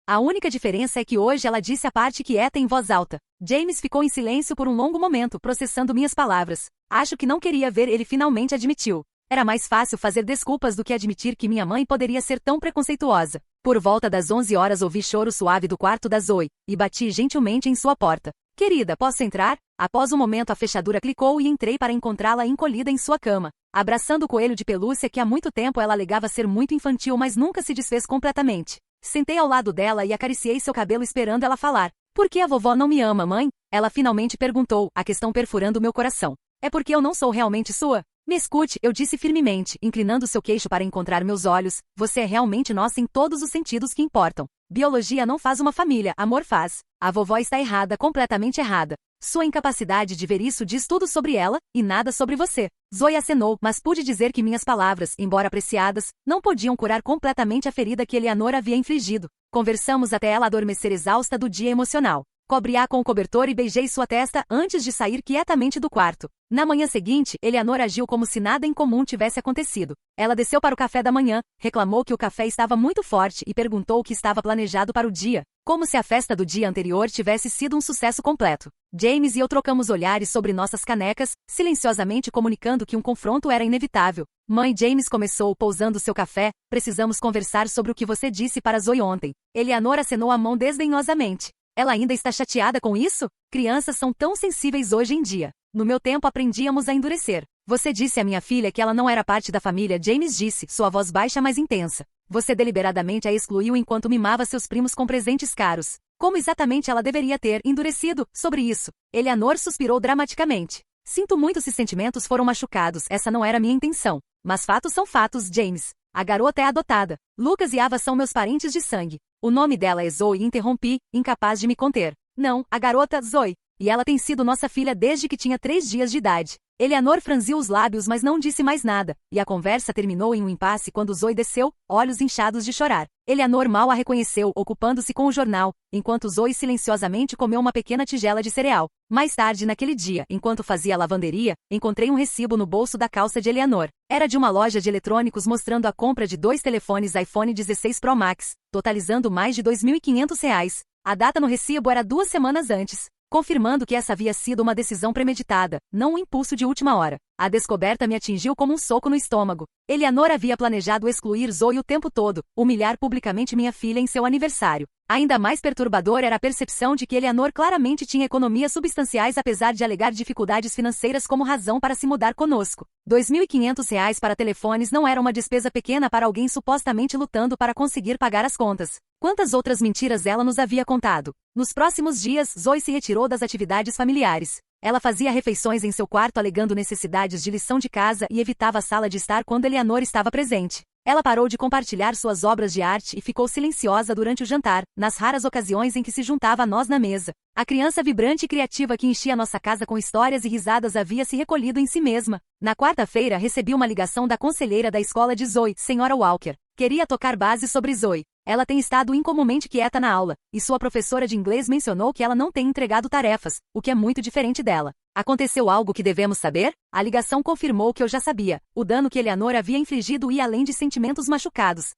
A única diferença é que hoje ela disse a parte quieta em voz alta. James ficou em silêncio por um longo momento, processando minhas palavras. Acho que não queria ver, ele finalmente admitiu. Era mais fácil fazer desculpas do que admitir que minha mãe poderia ser tão preconceituosa. Por volta das 11 horas ouvi choro suave do quarto da Zoe, e bati gentilmente em sua porta. Querida, posso entrar? Após um momento a fechadura clicou e entrei para encontrá-la encolhida em sua cama, abraçando o coelho de pelúcia que há muito tempo ela alegava ser muito infantil mas nunca se desfez completamente. Sentei ao lado dela e acariciei seu cabelo esperando ela falar. Por que a vovó não me ama, mãe? Ela finalmente perguntou, a questão perfurando meu coração. É porque eu não sou realmente sua? Me escute, eu disse firmemente, inclinando seu queixo para encontrar meus olhos. Você é realmente nossa em todos os sentidos que importam. Biologia não faz uma família, amor faz. A vovó está errada, completamente errada. Sua incapacidade de ver isso diz tudo sobre ela, e nada sobre você. Zoe acenou, mas pude dizer que minhas palavras, embora apreciadas, não podiam curar completamente a ferida que Eleanor havia infligido. Conversamos até ela adormecer exausta do dia emocional. Cobri-a com o cobertor e beijei sua testa antes de sair quietamente do quarto. Na manhã seguinte, Eleanor agiu como se nada incomum tivesse acontecido. Ela desceu para o café da manhã, reclamou que o café estava muito forte e perguntou o que estava planejado para o dia, como se a festa do dia anterior tivesse sido um sucesso completo. James e eu trocamos olhares sobre nossas canecas, silenciosamente comunicando que um confronto era inevitável. Mãe, James começou pousando seu café, precisamos conversar sobre o que você disse para Zoe ontem. Eleanor acenou a mão desdenhosamente. Ela ainda está chateada com isso? Crianças são tão sensíveis hoje em dia. No meu tempo aprendíamos a endurecer. Você disse à minha filha que ela não era parte da família, James disse, sua voz baixa mas intensa. Você deliberadamente a excluiu enquanto mimava seus primos com presentes caros. Como exatamente ela deveria ter endurecido sobre isso? Eleanor suspirou dramaticamente. Sinto muito se sentimentos foram machucados, essa não era minha intenção. Mas fatos são fatos, James. A garota é adotada. Lucas e Ava são meus parentes de sangue. O nome dela é Zoe, interrompi, incapaz de me conter. Não, a garota, Zoe. e ela tem sido nossa filha desde que tinha 3 dias de idade. Eleanor franziu os lábios, mas não disse mais nada, e a conversa terminou em um impasse quando Zoe desceu, olhos inchados de chorar. Eleanor mal a reconheceu, ocupando-se com o jornal, enquanto Zoe silenciosamente comeu uma pequena tigela de cereal. Mais tarde naquele dia, enquanto fazia a lavanderia, encontrei um recibo no bolso da calça de Eleanor. Era de uma loja de eletrônicos mostrando a compra de 2 telefones iPhone 16 Pro Max, totalizando mais de R$ 2.500. A data no recibo era 2 semanas antes, confirmando que essa havia sido uma decisão premeditada, não um impulso de última hora. A descoberta me atingiu como um soco no estômago. Eleanor havia planejado excluir Zoe o tempo todo, humilhar publicamente minha filha em seu aniversário. Ainda mais perturbador era a percepção de que Eleanor claramente tinha economias substanciais apesar de alegar dificuldades financeiras como razão para se mudar conosco. R$ 2.500 para telefones não era uma despesa pequena para alguém supostamente lutando para conseguir pagar as contas. Quantas outras mentiras ela nos havia contado? Nos próximos dias, Zoe se retirou das atividades familiares. Ela fazia refeições em seu quarto alegando necessidades de lição de casa e evitava a sala de estar quando Eleanor estava presente. Ela parou de compartilhar suas obras de arte e ficou silenciosa durante o jantar, nas raras ocasiões em que se juntava a nós na mesa. A criança vibrante e criativa que enchia nossa casa com histórias e risadas havia se recolhido em si mesma. Na quarta-feira recebi uma ligação da conselheira da escola de Zoe, Sra. Walker. Queria tocar base sobre Zoe. Ela tem estado incomumente quieta na aula, e sua professora de inglês mencionou que ela não tem entregado tarefas, o que é muito diferente dela. Aconteceu algo que devemos saber? A ligação confirmou o que eu já sabia. O dano que Eleanor havia infligido ia além de sentimentos machucados.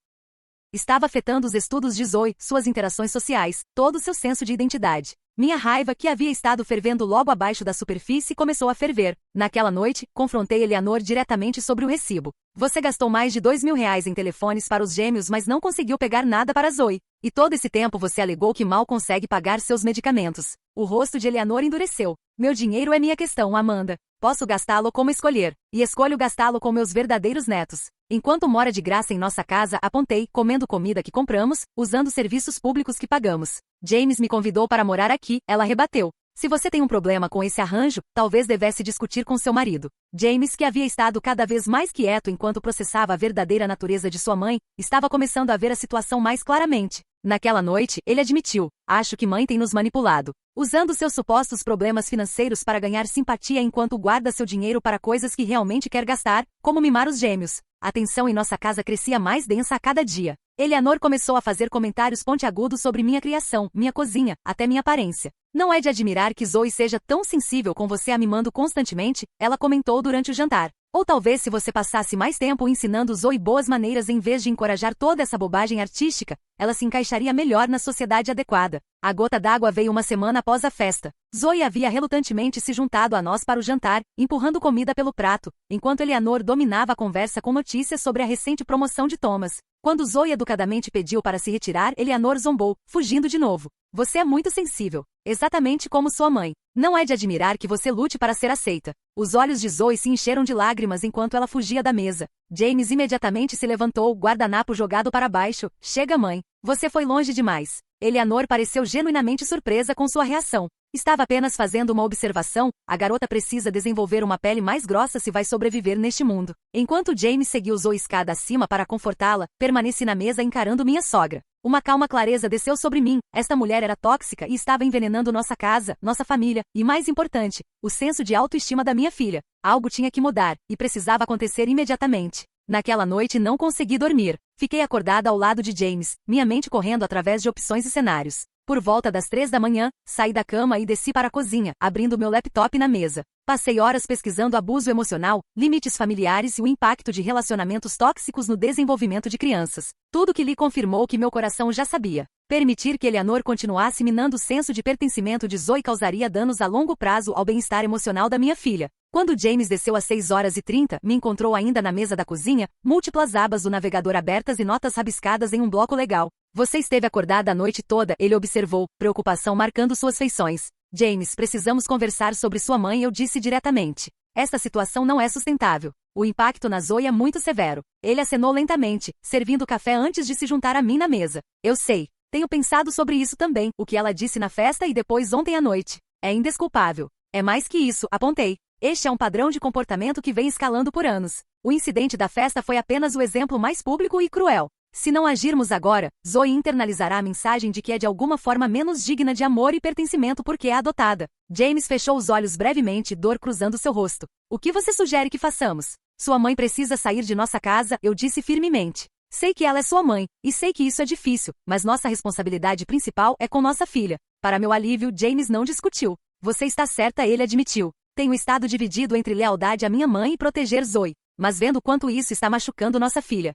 Estava afetando os estudos de Zoe, suas interações sociais, todo o seu senso de identidade. Minha raiva, que havia estado fervendo logo abaixo da superfície, começou a ferver. Naquela noite, confrontei Eleanor diretamente sobre o recibo. Você gastou mais de R$ 2.000 em telefones para os gêmeos, mas não conseguiu pegar nada para Zoe. E todo esse tempo você alegou que mal consegue pagar seus medicamentos. O rosto de Eleanor endureceu. Meu dinheiro é minha questão, Amanda. Posso gastá-lo como escolher. E escolho gastá-lo com meus verdadeiros netos. Enquanto mora de graça em nossa casa, apontei, comendo comida que compramos, usando serviços públicos que pagamos. James me convidou para morar aqui, ela rebateu. Se você tem um problema com esse arranjo, talvez devesse discutir com seu marido. James, que havia estado cada vez mais quieto enquanto processava a verdadeira natureza de sua mãe, estava começando a ver a situação mais claramente. Naquela noite, ele admitiu: acho que mãe tem nos manipulado, usando seus supostos problemas financeiros para ganhar simpatia enquanto guarda seu dinheiro para coisas que realmente quer gastar, como mimar os gêmeos. A tensão em nossa casa crescia mais densa a cada dia. Eleanor começou a fazer comentários pontiagudos sobre minha criação, minha cozinha, até minha aparência. Não é de admirar que Zoe seja tão sensível com você a mimando constantemente, ela comentou durante o jantar. Ou talvez se você passasse mais tempo ensinando Zoe boas maneiras em vez de encorajar toda essa bobagem artística, ela se encaixaria melhor na sociedade adequada. A gota d'água veio uma semana após a festa. Zoe havia relutantemente se juntado a nós para o jantar, empurrando comida pelo prato, enquanto Eleanor dominava a conversa com notícias sobre a recente promoção de Thomas. Quando Zoe educadamente pediu para se retirar, Eleanor zombou, fugindo de novo. Você é muito sensível, exatamente como sua mãe. Não é de admirar que você lute para ser aceita. Os olhos de Zoe se encheram de lágrimas enquanto ela fugia da mesa. James imediatamente se levantou, guardanapo jogado para baixo. Chega, mãe. Você foi longe demais. Eleanor pareceu genuinamente surpresa com sua reação. Estava apenas fazendo uma observação. A garota precisa desenvolver uma pele mais grossa se vai sobreviver neste mundo. Enquanto James seguiu Zoe escada acima para confortá-la, permaneci na mesa encarando minha sogra. Uma calma clareza desceu sobre mim. Esta mulher era tóxica e estava envenenando nossa casa, nossa família, e mais importante, o senso de autoestima da minha filha. Algo tinha que mudar, e precisava acontecer imediatamente. Naquela noite não consegui dormir. Fiquei acordada ao lado de James, minha mente correndo através de opções e cenários. Por volta das 3 da manhã, saí da cama e desci para a cozinha, abrindo meu laptop na mesa. Passei horas pesquisando abuso emocional, limites familiares e o impacto de relacionamentos tóxicos no desenvolvimento de crianças. Tudo que lhe confirmou que meu coração já sabia. Permitir que Eleanor continuasse minando o senso de pertencimento de Zoe causaria danos a longo prazo ao bem-estar emocional da minha filha. Quando James desceu às 6h30, me encontrou ainda na mesa da cozinha, múltiplas abas do navegador abertas e notas rabiscadas em um bloco legal. Você esteve acordada a noite toda, ele observou, preocupação marcando suas feições. James, precisamos conversar sobre sua mãe, eu disse diretamente. Esta situação não é sustentável. O impacto na Zoe é muito severo. Ele acenou lentamente, servindo café antes de se juntar a mim na mesa. Eu sei. Tenho pensado sobre isso também, o que ela disse na festa e depois ontem à noite. É indesculpável. É mais que isso, apontei. Este é um padrão de comportamento que vem escalando por anos. O incidente da festa foi apenas o exemplo mais público e cruel. Se não agirmos agora, Zoe internalizará a mensagem de que é de alguma forma menos digna de amor e pertencimento porque é adotada. James fechou os olhos brevemente, dor cruzando seu rosto. O que você sugere que façamos? Sua mãe precisa sair de nossa casa, eu disse firmemente. Sei que ela é sua mãe, e sei que isso é difícil, mas nossa responsabilidade principal é com nossa filha. Para meu alívio, James não discutiu. Você está certa, ele admitiu. Tenho estado dividido entre lealdade à minha mãe e proteger Zoe, mas vendo quanto isso está machucando nossa filha.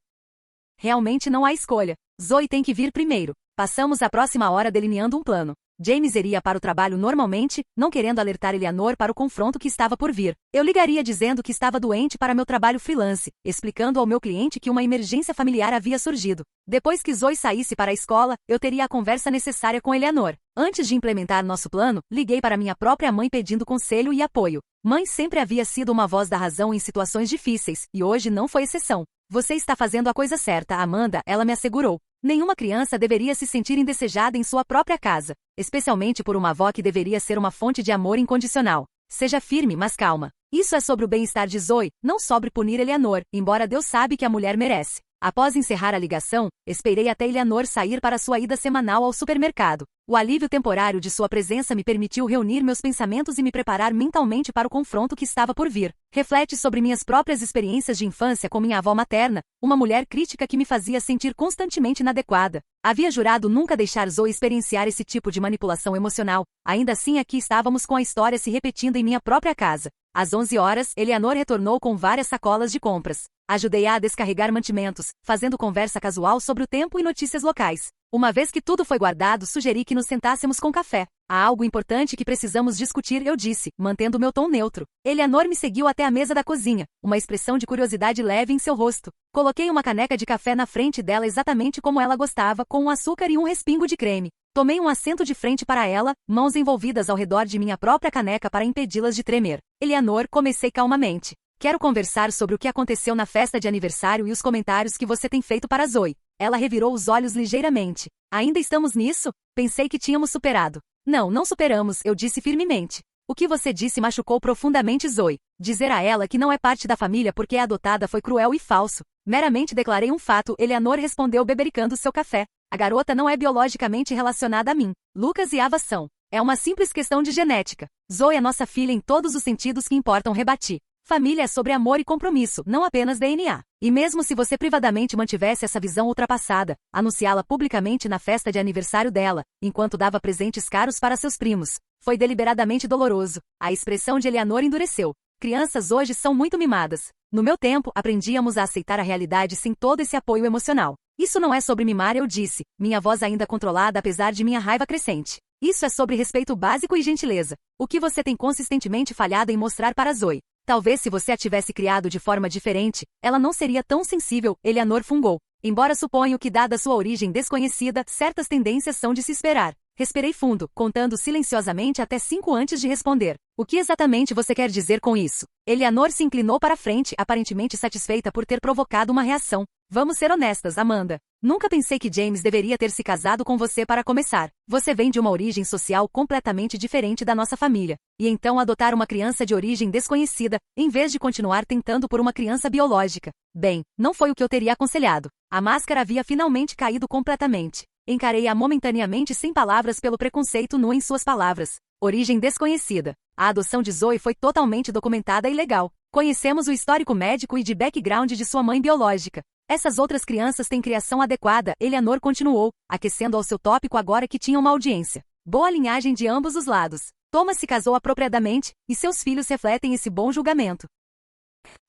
Realmente não há escolha. Zoe tem que vir primeiro. Passamos a próxima hora delineando um plano. James iria para o trabalho normalmente, não querendo alertar Eleanor para o confronto que estava por vir. Eu ligaria dizendo que estava doente para meu trabalho freelance, explicando ao meu cliente que uma emergência familiar havia surgido. Depois que Zoe saísse para a escola, eu teria a conversa necessária com Eleanor. Antes de implementar nosso plano, liguei para minha própria mãe pedindo conselho e apoio. Mãe sempre havia sido uma voz da razão em situações difíceis, e hoje não foi exceção. Você está fazendo a coisa certa, Amanda, ela me assegurou. Nenhuma criança deveria se sentir indesejada em sua própria casa, especialmente por uma avó que deveria ser uma fonte de amor incondicional. Seja firme, mas calma. Isso é sobre o bem-estar de Zoe, não sobre punir Eleanor, embora Deus sabe que a mulher merece. Após encerrar a ligação, esperei até Eleanor sair para sua ida semanal ao supermercado. O alívio temporário de sua presença me permitiu reunir meus pensamentos e me preparar mentalmente para o confronto que estava por vir. Reflete sobre minhas próprias experiências de infância com minha avó materna, uma mulher crítica que me fazia sentir constantemente inadequada. Havia jurado nunca deixar Zoe experienciar esse tipo de manipulação emocional. Ainda assim, aqui estávamos com a história se repetindo em minha própria casa. Às 11 horas, Eleanor retornou com várias sacolas de compras. Ajudei-a a descarregar mantimentos, fazendo conversa casual sobre o tempo e notícias locais. Uma vez que tudo foi guardado, sugeri que nos sentássemos com café. Há algo importante que precisamos discutir, eu disse, mantendo meu tom neutro. Eleanor me seguiu até a mesa da cozinha, uma expressão de curiosidade leve em seu rosto. Coloquei uma caneca de café na frente dela exatamente como ela gostava, com um açúcar e um respingo de creme. Tomei um assento de frente para ela, mãos envolvidas ao redor de minha própria caneca para impedi-las de tremer. Eleanor, comecei calmamente. Quero conversar sobre o que aconteceu na festa de aniversário e os comentários que você tem feito para Zoe. Ela revirou os olhos ligeiramente. Ainda estamos nisso? Pensei que tínhamos superado. Não superamos, eu disse firmemente. O que você disse machucou profundamente Zoe. Dizer a ela que não é parte da família porque é adotada foi cruel e falso. Meramente declarei um fato, Eleanor respondeu bebericando seu café. A garota não é biologicamente relacionada a mim. Lucas e Ava são. É uma simples questão de genética. Zoe é nossa filha em todos os sentidos que importam, rebati. Família é sobre amor e compromisso, não apenas DNA. E mesmo se você privadamente mantivesse essa visão ultrapassada, anunciá-la publicamente na festa de aniversário dela, enquanto dava presentes caros para seus primos, foi deliberadamente doloroso. A expressão de Eleanor endureceu. Crianças hoje são muito mimadas. No meu tempo, aprendíamos a aceitar a realidade sem todo esse apoio emocional. Isso não é sobre mimar, eu disse, minha voz ainda controlada apesar de minha raiva crescente. Isso é sobre respeito básico e gentileza. O que você tem consistentemente falhado em mostrar para Zoe? Talvez se você a tivesse criado de forma diferente, ela não seria tão sensível, Eleanor fungou. Embora suponho que, dada sua origem desconhecida, certas tendências são de se esperar. Respirei fundo, contando silenciosamente até 5 antes de responder. O que exatamente você quer dizer com isso? Eleanor se inclinou para frente, aparentemente satisfeita por ter provocado uma reação. Vamos ser honestas, Amanda. Nunca pensei que James deveria ter se casado com você para começar. Você vem de uma origem social completamente diferente da nossa família. E então adotar uma criança de origem desconhecida, em vez de continuar tentando por uma criança biológica. Bem, não foi o que eu teria aconselhado. A máscara havia finalmente caído completamente. Encarei-a momentaneamente sem palavras pelo preconceito nu em suas palavras. Origem desconhecida. A adoção de Zoe foi totalmente documentada e legal. Conhecemos o histórico médico e de background de sua mãe biológica. Essas outras crianças têm criação adequada, Eleanor continuou, aquecendo ao seu tópico agora que tinha uma audiência. Boa linhagem de ambos os lados. Thomas se casou apropriadamente, e seus filhos refletem esse bom julgamento.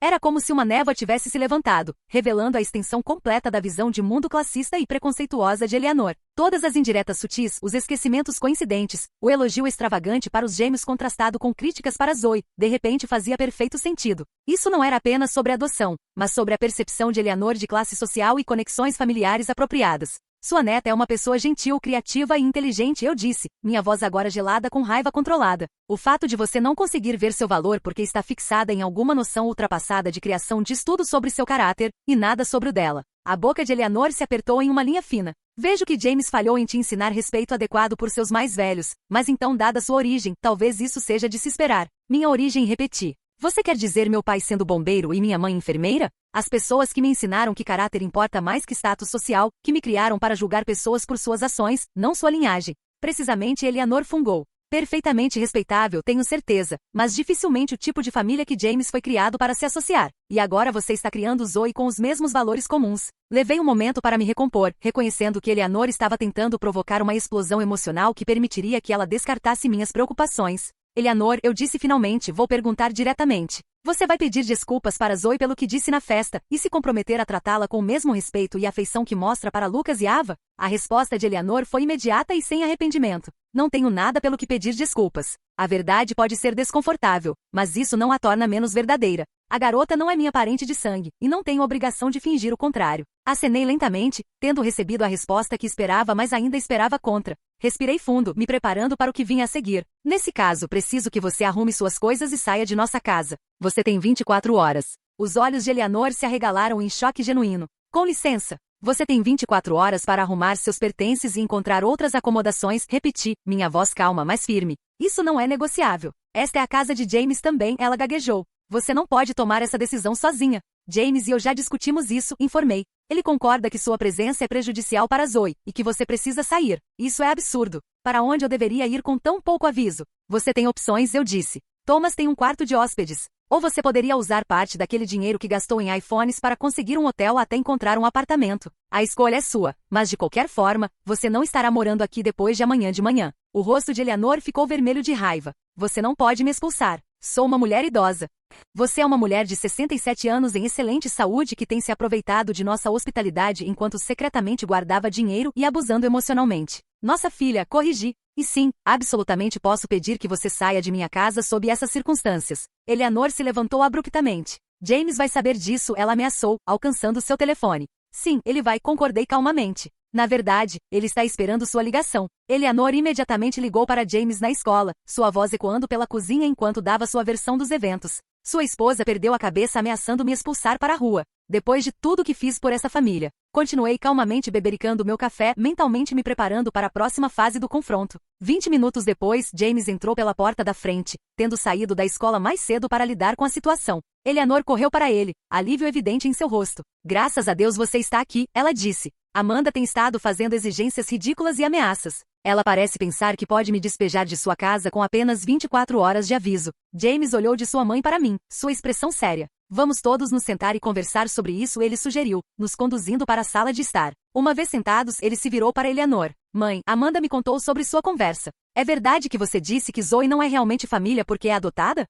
Era como se uma névoa tivesse se levantado, revelando a extensão completa da visão de mundo classista e preconceituosa de Eleanor. Todas as indiretas sutis, os esquecimentos coincidentes, o elogio extravagante para os gêmeos contrastado com críticas para Zoe, de repente fazia perfeito sentido. Isso não era apenas sobre a adoção, mas sobre a percepção de Eleanor de classe social e conexões familiares apropriadas. Sua neta é uma pessoa gentil, criativa e inteligente, eu disse, minha voz agora gelada com raiva controlada. O fato de você não conseguir ver seu valor porque está fixada em alguma noção ultrapassada de criação diz tudo sobre seu caráter, e nada sobre o dela. A boca de Eleanor se apertou em uma linha fina. Vejo que James falhou em te ensinar respeito adequado por seus mais velhos, mas então, dada sua origem, talvez isso seja de se esperar. Minha origem, repeti. Você quer dizer meu pai sendo bombeiro e minha mãe enfermeira? As pessoas que me ensinaram que caráter importa mais que status social, que me criaram para julgar pessoas por suas ações, não sua linhagem. Precisamente Eleanor fungou. Perfeitamente respeitável, tenho certeza, mas dificilmente o tipo de família que James foi criado para se associar. E agora você está criando Zoe com os mesmos valores comuns. Levei um momento para me recompor, reconhecendo que Eleanor estava tentando provocar uma explosão emocional que permitiria que ela descartasse minhas preocupações. Eleanor, eu disse finalmente, vou perguntar diretamente. Você vai pedir desculpas para Zoe pelo que disse na festa, e se comprometer a tratá-la com o mesmo respeito e afeição que mostra para Lucas e Ava? A resposta de Eleanor foi imediata e sem arrependimento. Não tenho nada pelo que pedir desculpas. A verdade pode ser desconfortável, mas isso não a torna menos verdadeira. A garota não é minha parente de sangue, e não tenho obrigação de fingir o contrário. Acenei lentamente, tendo recebido a resposta que esperava, mas ainda esperava contra. Respirei fundo, me preparando para o que vinha a seguir. Nesse caso, preciso que você arrume suas coisas e saia de nossa casa. Você tem 24 horas. Os olhos de Eleanor se arregalaram em choque genuíno. Com licença. Você tem 24 horas para arrumar seus pertences e encontrar outras acomodações, repeti, minha voz calma, mas firme. Isso não é negociável. Esta é a casa de James também, ela gaguejou. Você não pode tomar essa decisão sozinha. James e eu já discutimos isso, informei. Ele concorda que sua presença é prejudicial para Zoe, e que você precisa sair. Isso é absurdo. Para onde eu deveria ir com tão pouco aviso? Você tem opções, eu disse. Thomas tem um quarto de hóspedes. Ou você poderia usar parte daquele dinheiro que gastou em iPhones para conseguir um hotel até encontrar um apartamento. A escolha é sua, mas de qualquer forma, você não estará morando aqui depois de amanhã de manhã. O rosto de Eleanor ficou vermelho de raiva. Você não pode me expulsar. Sou uma mulher idosa. Você é uma mulher de 67 anos em excelente saúde que tem se aproveitado de nossa hospitalidade enquanto secretamente guardava dinheiro e abusando emocionalmente. Nossa filha, corrigi. E sim, absolutamente posso pedir que você saia de minha casa sob essas circunstâncias. Eleanor se levantou abruptamente. James vai saber disso, ela ameaçou, alcançando seu telefone. Sim, ele vai, concordei calmamente. Na verdade, ele está esperando sua ligação. Eleanor imediatamente ligou para James na escola, sua voz ecoando pela cozinha enquanto dava sua versão dos eventos. Sua esposa perdeu a cabeça ameaçando me expulsar para a rua. Depois de tudo que fiz por essa família. Continuei calmamente bebericando meu café, mentalmente me preparando para a próxima fase do confronto. 20 minutos depois, James entrou pela porta da frente, tendo saído da escola mais cedo para lidar com a situação. Eleanor correu para ele, alívio evidente em seu rosto. Graças a Deus você está aqui, ela disse. Amanda tem estado fazendo exigências ridículas e ameaças. Ela parece pensar que pode me despejar de sua casa com apenas 24 horas de aviso. James olhou de sua mãe para mim, sua expressão séria. Vamos todos nos sentar e conversar sobre isso, ele sugeriu, nos conduzindo para a sala de estar. Uma vez sentados, ele se virou para Eleanor. Mãe, Amanda me contou sobre sua conversa. É verdade que você disse que Zoe não é realmente família porque é adotada?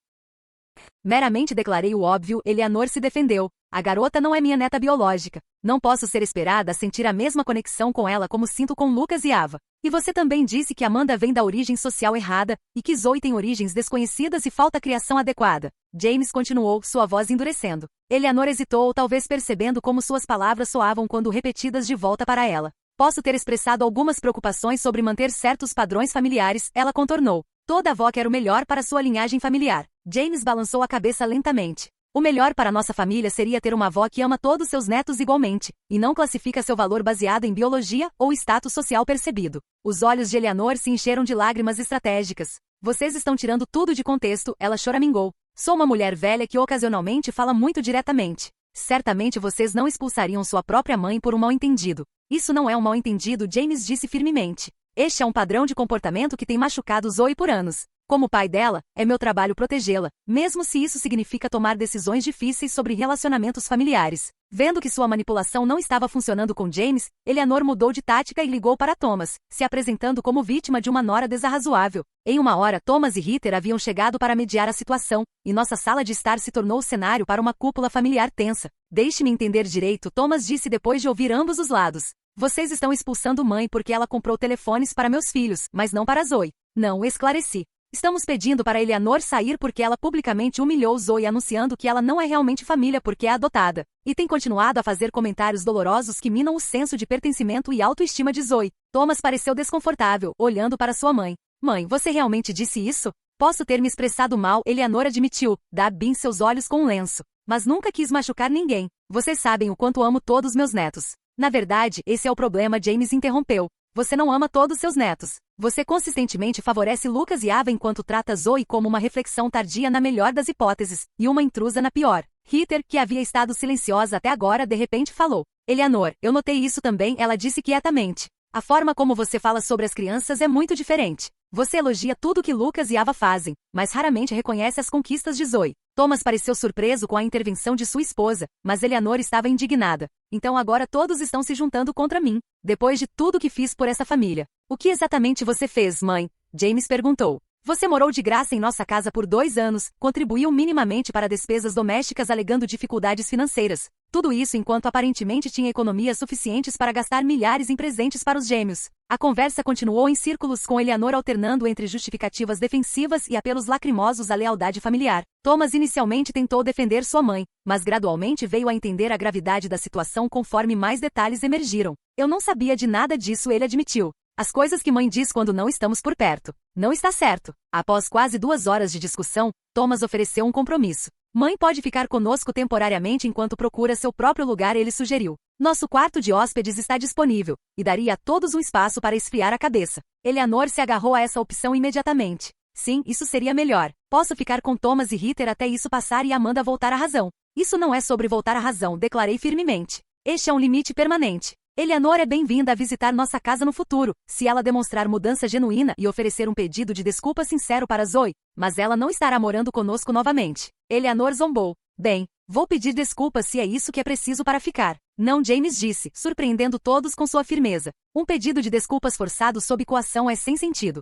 Meramente declarei o óbvio, Eleanor se defendeu. A garota não é minha neta biológica. Não posso ser esperada a sentir a mesma conexão com ela como sinto com Lucas e Ava. E você também disse que Amanda vem da origem social errada, e que Zoe tem origens desconhecidas e falta criação adequada. James continuou, sua voz endurecendo. Eleanor hesitou, talvez percebendo como suas palavras soavam quando repetidas de volta para ela. Posso ter expressado algumas preocupações sobre manter certos padrões familiares, ela contornou. Toda avó quer o melhor para sua linhagem familiar. James balançou a cabeça lentamente. O melhor para nossa família seria ter uma avó que ama todos seus netos igualmente, e não classifica seu valor baseado em biologia ou status social percebido. Os olhos de Eleanor se encheram de lágrimas estratégicas. Vocês estão tirando tudo de contexto, ela choramingou. Sou uma mulher velha que ocasionalmente fala muito diretamente. Certamente vocês não expulsariam sua própria mãe por um mal-entendido. Isso não é um mal-entendido, James disse firmemente. Este é um padrão de comportamento que tem machucado Zoe por anos. Como pai dela, é meu trabalho protegê-la, mesmo se isso significa tomar decisões difíceis sobre relacionamentos familiares. Vendo que sua manipulação não estava funcionando com James, Eleanor mudou de tática e ligou para Thomas, se apresentando como vítima de uma nora desarrazoável. Em uma hora, Thomas e Ritter haviam chegado para mediar a situação, e nossa sala de estar se tornou o cenário para uma cúpula familiar tensa. Deixe-me entender direito, Thomas disse depois de ouvir ambos os lados. Vocês estão expulsando mãe porque ela comprou telefones para meus filhos, mas não para Zoe. Não, esclareci. Estamos pedindo para Eleanor sair porque ela publicamente humilhou Zoe anunciando que ela não é realmente família porque é adotada. E tem continuado a fazer comentários dolorosos que minam o senso de pertencimento e autoestima de Zoe. Thomas pareceu desconfortável, olhando para sua mãe. Mãe, você realmente disse isso? Posso ter me expressado mal, Eleanor admitiu. Dab em seus olhos com um lenço. Mas nunca quis machucar ninguém. Vocês sabem o quanto amo todos meus netos. Na verdade, esse é o problema, James interrompeu. Você não ama todos seus netos. Você consistentemente favorece Lucas e Ava enquanto trata Zoe como uma reflexão tardia na melhor das hipóteses, e uma intrusa na pior. Heather, que havia estado silenciosa até agora, de repente falou. Eleanor, eu notei isso também, ela disse quietamente. A forma como você fala sobre as crianças é muito diferente. Você elogia tudo que Lucas e Ava fazem, mas raramente reconhece as conquistas de Zoe. Thomas pareceu surpreso com a intervenção de sua esposa, mas Eleanor estava indignada. Então agora todos estão se juntando contra mim, depois de tudo que fiz por essa família. O que exatamente você fez, mãe? James perguntou. Você morou de graça em nossa casa por 2 anos, contribuiu minimamente para despesas domésticas alegando dificuldades financeiras. Tudo isso enquanto aparentemente tinha economias suficientes para gastar milhares em presentes para os gêmeos. A conversa continuou em círculos com Eleanor alternando entre justificativas defensivas e apelos lacrimosos à lealdade familiar. Thomas inicialmente tentou defender sua mãe, mas gradualmente veio a entender a gravidade da situação conforme mais detalhes emergiram. Eu não sabia de nada disso, ele admitiu. As coisas que mãe diz quando não estamos por perto. Não está certo. Após quase 2 horas de discussão, Thomas ofereceu um compromisso. Mãe pode ficar conosco temporariamente enquanto procura seu próprio lugar, ele sugeriu. Nosso quarto de hóspedes está disponível, e daria a todos um espaço para esfriar a cabeça. Eleanor se agarrou a essa opção imediatamente. Sim, isso seria melhor. Posso ficar com Thomas e Heather até isso passar e Amanda voltar à razão. Isso não é sobre voltar à razão, declarei firmemente. Este é um limite permanente. Eleanor é bem-vinda a visitar nossa casa no futuro, se ela demonstrar mudança genuína e oferecer um pedido de desculpa sincero para Zoe, mas ela não estará morando conosco novamente. Eleanor zombou. Bem, vou pedir desculpas se é isso que é preciso para ficar. Não, James disse, surpreendendo todos com sua firmeza. Um pedido de desculpas forçado sob coação é sem sentido.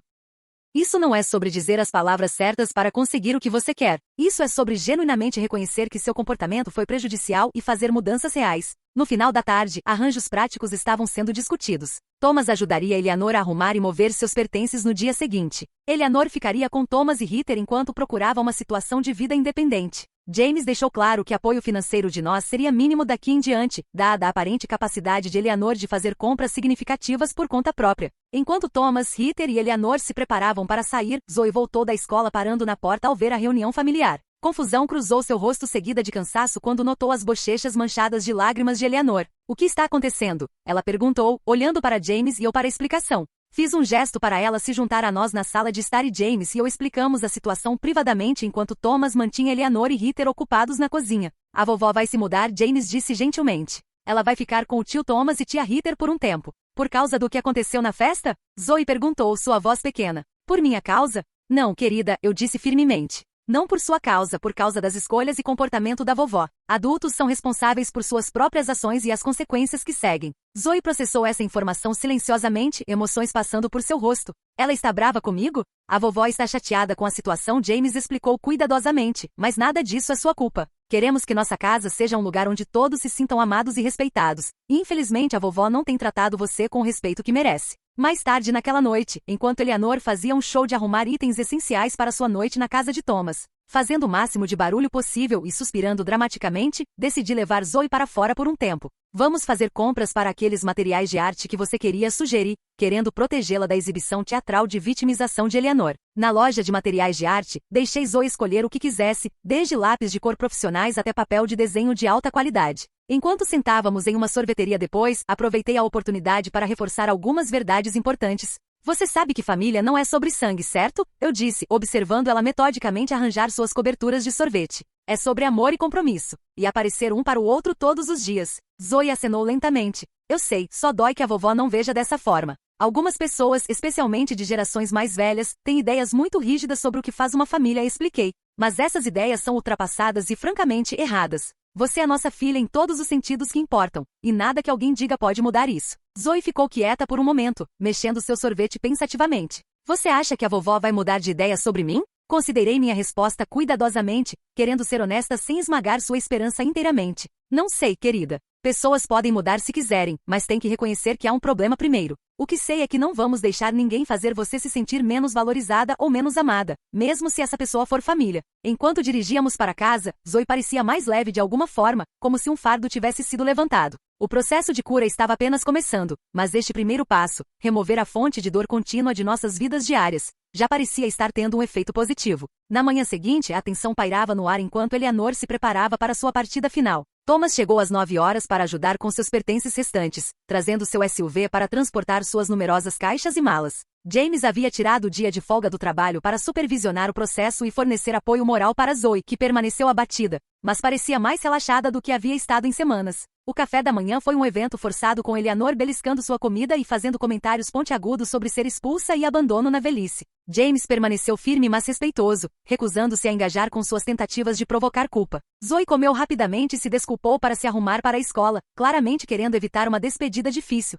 Isso não é sobre dizer as palavras certas para conseguir o que você quer. Isso é sobre genuinamente reconhecer que seu comportamento foi prejudicial e fazer mudanças reais. No final da tarde, arranjos práticos estavam sendo discutidos. Thomas ajudaria Eleanor a arrumar e mover seus pertences no dia seguinte. Eleanor ficaria com Thomas e Heather enquanto procurava uma situação de vida independente. James deixou claro que apoio financeiro de nós seria mínimo daqui em diante, dada a aparente capacidade de Eleanor de fazer compras significativas por conta própria. Enquanto Thomas, Heather e Eleanor se preparavam para sair, Zoe voltou da escola parando na porta ao ver a reunião familiar. Confusão cruzou seu rosto seguida de cansaço quando notou as bochechas manchadas de lágrimas de Eleanor. O que está acontecendo? Ela perguntou, olhando para James e eu para a explicação. Fiz um gesto para ela se juntar a nós na sala de estar e James e eu explicamos a situação privadamente enquanto Thomas mantinha Eleanor e Heather ocupados na cozinha. A vovó vai se mudar, James disse gentilmente. Ela vai ficar com o tio Thomas e tia Heather por um tempo. Por causa do que aconteceu na festa? Zoe perguntou, sua voz pequena. Por minha causa? Não, querida, eu disse firmemente. Não por sua causa, por causa das escolhas e comportamento da vovó. Adultos são responsáveis por suas próprias ações e as consequências que seguem. Zoe processou essa informação silenciosamente, emoções passando por seu rosto. Ela está brava comigo? A vovó está chateada com a situação, James explicou cuidadosamente, mas nada disso é sua culpa. Queremos que nossa casa seja um lugar onde todos se sintam amados e respeitados. E infelizmente a vovó não tem tratado você com o respeito que merece. Mais tarde naquela noite, enquanto Eleanor fazia um show de arrumar itens essenciais para sua noite na casa de Thomas, fazendo o máximo de barulho possível e suspirando dramaticamente, decidi levar Zoe para fora por um tempo. Vamos fazer compras para aqueles materiais de arte que você queria sugerir, querendo protegê-la da exibição teatral de vitimização de Eleanor. Na loja de materiais de arte, deixei Zoe escolher o que quisesse, desde lápis de cor profissionais até papel de desenho de alta qualidade. Enquanto sentávamos em uma sorveteria depois, aproveitei a oportunidade para reforçar algumas verdades importantes. Você sabe que família não é sobre sangue, certo? Eu disse, observando ela metodicamente arranjar suas coberturas de sorvete. É sobre amor e compromisso. E aparecer um para o outro todos os dias. Zoe acenou lentamente. Eu sei, só dói que a vovó não veja dessa forma. Algumas pessoas, especialmente de gerações mais velhas, têm ideias muito rígidas sobre o que faz uma família, expliquei. Mas essas ideias são ultrapassadas e francamente erradas. Você é nossa filha em todos os sentidos que importam, e nada que alguém diga pode mudar isso. Zoe ficou quieta por um momento, mexendo seu sorvete pensativamente. Você acha que a vovó vai mudar de ideia sobre mim? Considerei minha resposta cuidadosamente, querendo ser honesta sem esmagar sua esperança inteiramente. Não sei, querida. Pessoas podem mudar se quiserem, mas tem que reconhecer que há um problema primeiro. O que sei é que não vamos deixar ninguém fazer você se sentir menos valorizada ou menos amada, mesmo se essa pessoa for família. Enquanto dirigíamos para casa, Zoe parecia mais leve de alguma forma, como se um fardo tivesse sido levantado. O processo de cura estava apenas começando, mas este primeiro passo, remover a fonte de dor contínua de nossas vidas diárias, já parecia estar tendo um efeito positivo. Na manhã seguinte, a tensão pairava no ar enquanto Eleanor se preparava para sua partida final. Thomas chegou às 9 horas para ajudar com seus pertences restantes, trazendo seu SUV para transportar suas numerosas caixas e malas. James havia tirado o dia de folga do trabalho para supervisionar o processo e fornecer apoio moral para Zoe, que permaneceu abatida, mas parecia mais relaxada do que havia estado em semanas. O café da manhã foi um evento forçado, com Eleanor beliscando sua comida e fazendo comentários pontiagudos sobre ser expulsa e abandono na velhice. James permaneceu firme mas respeitoso, recusando-se a engajar com suas tentativas de provocar culpa. Zoe comeu rapidamente e se desculpou para se arrumar para a escola, claramente querendo evitar uma despedida difícil.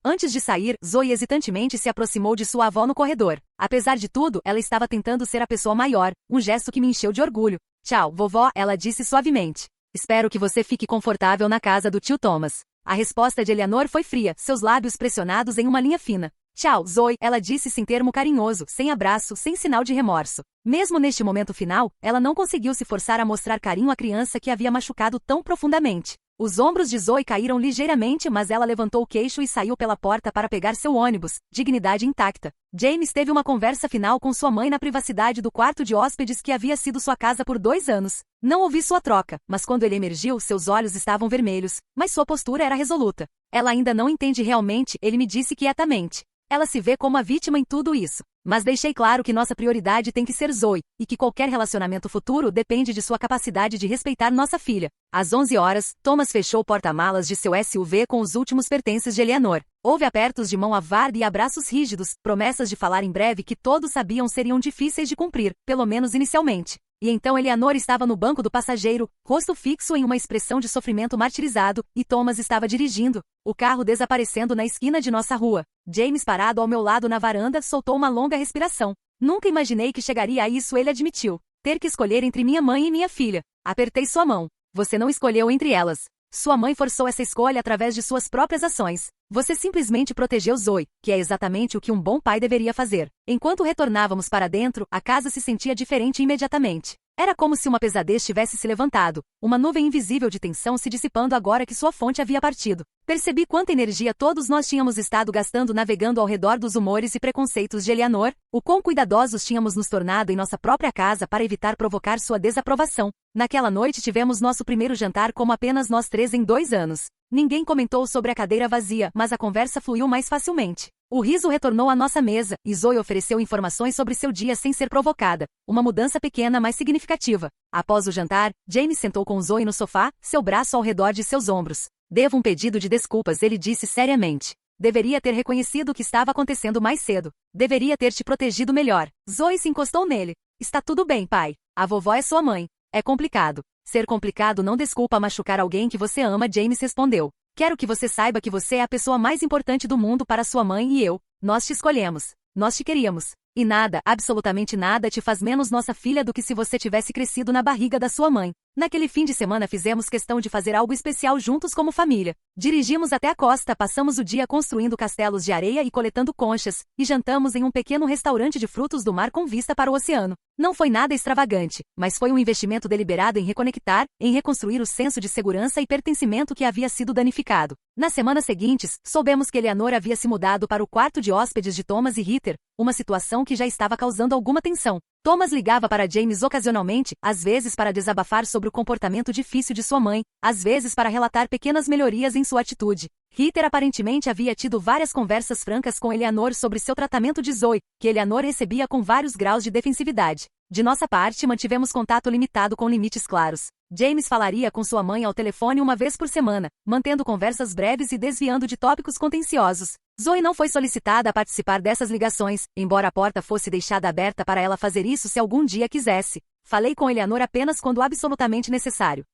Antes de sair, Zoe hesitantemente se aproximou de sua avó no corredor. Apesar de tudo, ela estava tentando ser a pessoa maior, um gesto que me encheu de orgulho. Tchau, vovó, ela disse suavemente. Espero que você fique confortável na casa do tio Thomas. A resposta de Eleanor foi fria, seus lábios pressionados em uma linha fina. Tchau, Zoe, ela disse sem termo carinhoso, sem abraço, sem sinal de remorso. Mesmo neste momento final, ela não conseguiu se forçar a mostrar carinho à criança que havia machucado tão profundamente. Os ombros de Zoe caíram ligeiramente, mas ela levantou o queixo e saiu pela porta para pegar seu ônibus, dignidade intacta. James teve uma conversa final com sua mãe na privacidade do quarto de hóspedes que havia sido sua casa por 2 anos. Não ouvi sua troca, mas quando ele emergiu, seus olhos estavam vermelhos, mas sua postura era resoluta. Ela ainda não entende realmente, ele me disse quietamente. Ela se vê como a vítima em tudo isso. Mas deixei claro que nossa prioridade tem que ser Zoe, e que qualquer relacionamento futuro depende de sua capacidade de respeitar nossa filha. Às 11 horas, Thomas fechou o porta-malas de seu SUV com os últimos pertences de Eleanor. Houve apertos de mão a Vard e abraços rígidos, promessas de falar em breve que todos sabiam seriam difíceis de cumprir, pelo menos inicialmente. E então Eleanor estava no banco do passageiro, rosto fixo em uma expressão de sofrimento martirizado, e Thomas estava dirigindo. O carro desaparecendo na esquina de nossa rua. James, parado ao meu lado na varanda, soltou uma longa respiração. Nunca imaginei que chegaria a isso, ele admitiu. Ter que escolher entre minha mãe e minha filha. Apertei sua mão. Você não escolheu entre elas. Sua mãe forçou essa escolha através de suas próprias ações. Você simplesmente protegeu Zoe, que é exatamente o que um bom pai deveria fazer. Enquanto retornávamos para dentro, a casa se sentia diferente imediatamente. Era como se uma pesadez tivesse se levantado, uma nuvem invisível de tensão se dissipando agora que sua fonte havia partido. Percebi quanta energia todos nós tínhamos estado gastando navegando ao redor dos humores e preconceitos de Eleanor, o quão cuidadosos tínhamos nos tornado em nossa própria casa para evitar provocar sua desaprovação. Naquela noite tivemos nosso primeiro jantar como apenas nós 3 em 2 anos. Ninguém comentou sobre a cadeira vazia, mas a conversa fluiu mais facilmente. O riso retornou à nossa mesa, e Zoe ofereceu informações sobre seu dia sem ser provocada, uma mudança pequena mas significativa. Após o jantar, James sentou com Zoe no sofá, seu braço ao redor de seus ombros. Devo um pedido de desculpas, ele disse seriamente. Deveria ter reconhecido o que estava acontecendo mais cedo. Deveria ter te protegido melhor. Zoe se encostou nele. Está tudo bem, pai. A vovó é sua mãe. É complicado. Ser complicado não desculpa machucar alguém que você ama, James respondeu. Quero que você saiba que você é a pessoa mais importante do mundo para sua mãe e eu. Nós te escolhemos. Nós te queríamos. E nada, absolutamente nada te faz menos nossa filha do que se você tivesse crescido na barriga da sua mãe. Naquele fim de semana fizemos questão de fazer algo especial juntos como família. Dirigimos até a costa, passamos o dia construindo castelos de areia e coletando conchas, e jantamos em um pequeno restaurante de frutos do mar com vista para o oceano. Não foi nada extravagante, mas foi um investimento deliberado em reconectar, em reconstruir o senso de segurança e pertencimento que havia sido danificado. Nas semanas seguintes, soubemos que Eleanor havia se mudado para o quarto de hóspedes de Thomas e Heather, uma situação que já estava causando alguma tensão. Thomas ligava para James ocasionalmente, às vezes para desabafar sobre o comportamento difícil de sua mãe, às vezes para relatar pequenas melhorias em sua atitude. Heather aparentemente havia tido várias conversas francas com Eleanor sobre seu tratamento de Zoe, que Eleanor recebia com vários graus de defensividade. De nossa parte, mantivemos contato limitado com limites claros. James falaria com sua mãe ao telefone uma vez por semana, mantendo conversas breves e desviando de tópicos contenciosos. Zoe não foi solicitada a participar dessas ligações, embora a porta fosse deixada aberta para ela fazer isso se algum dia quisesse. Falei com Eleanor apenas quando absolutamente necessário.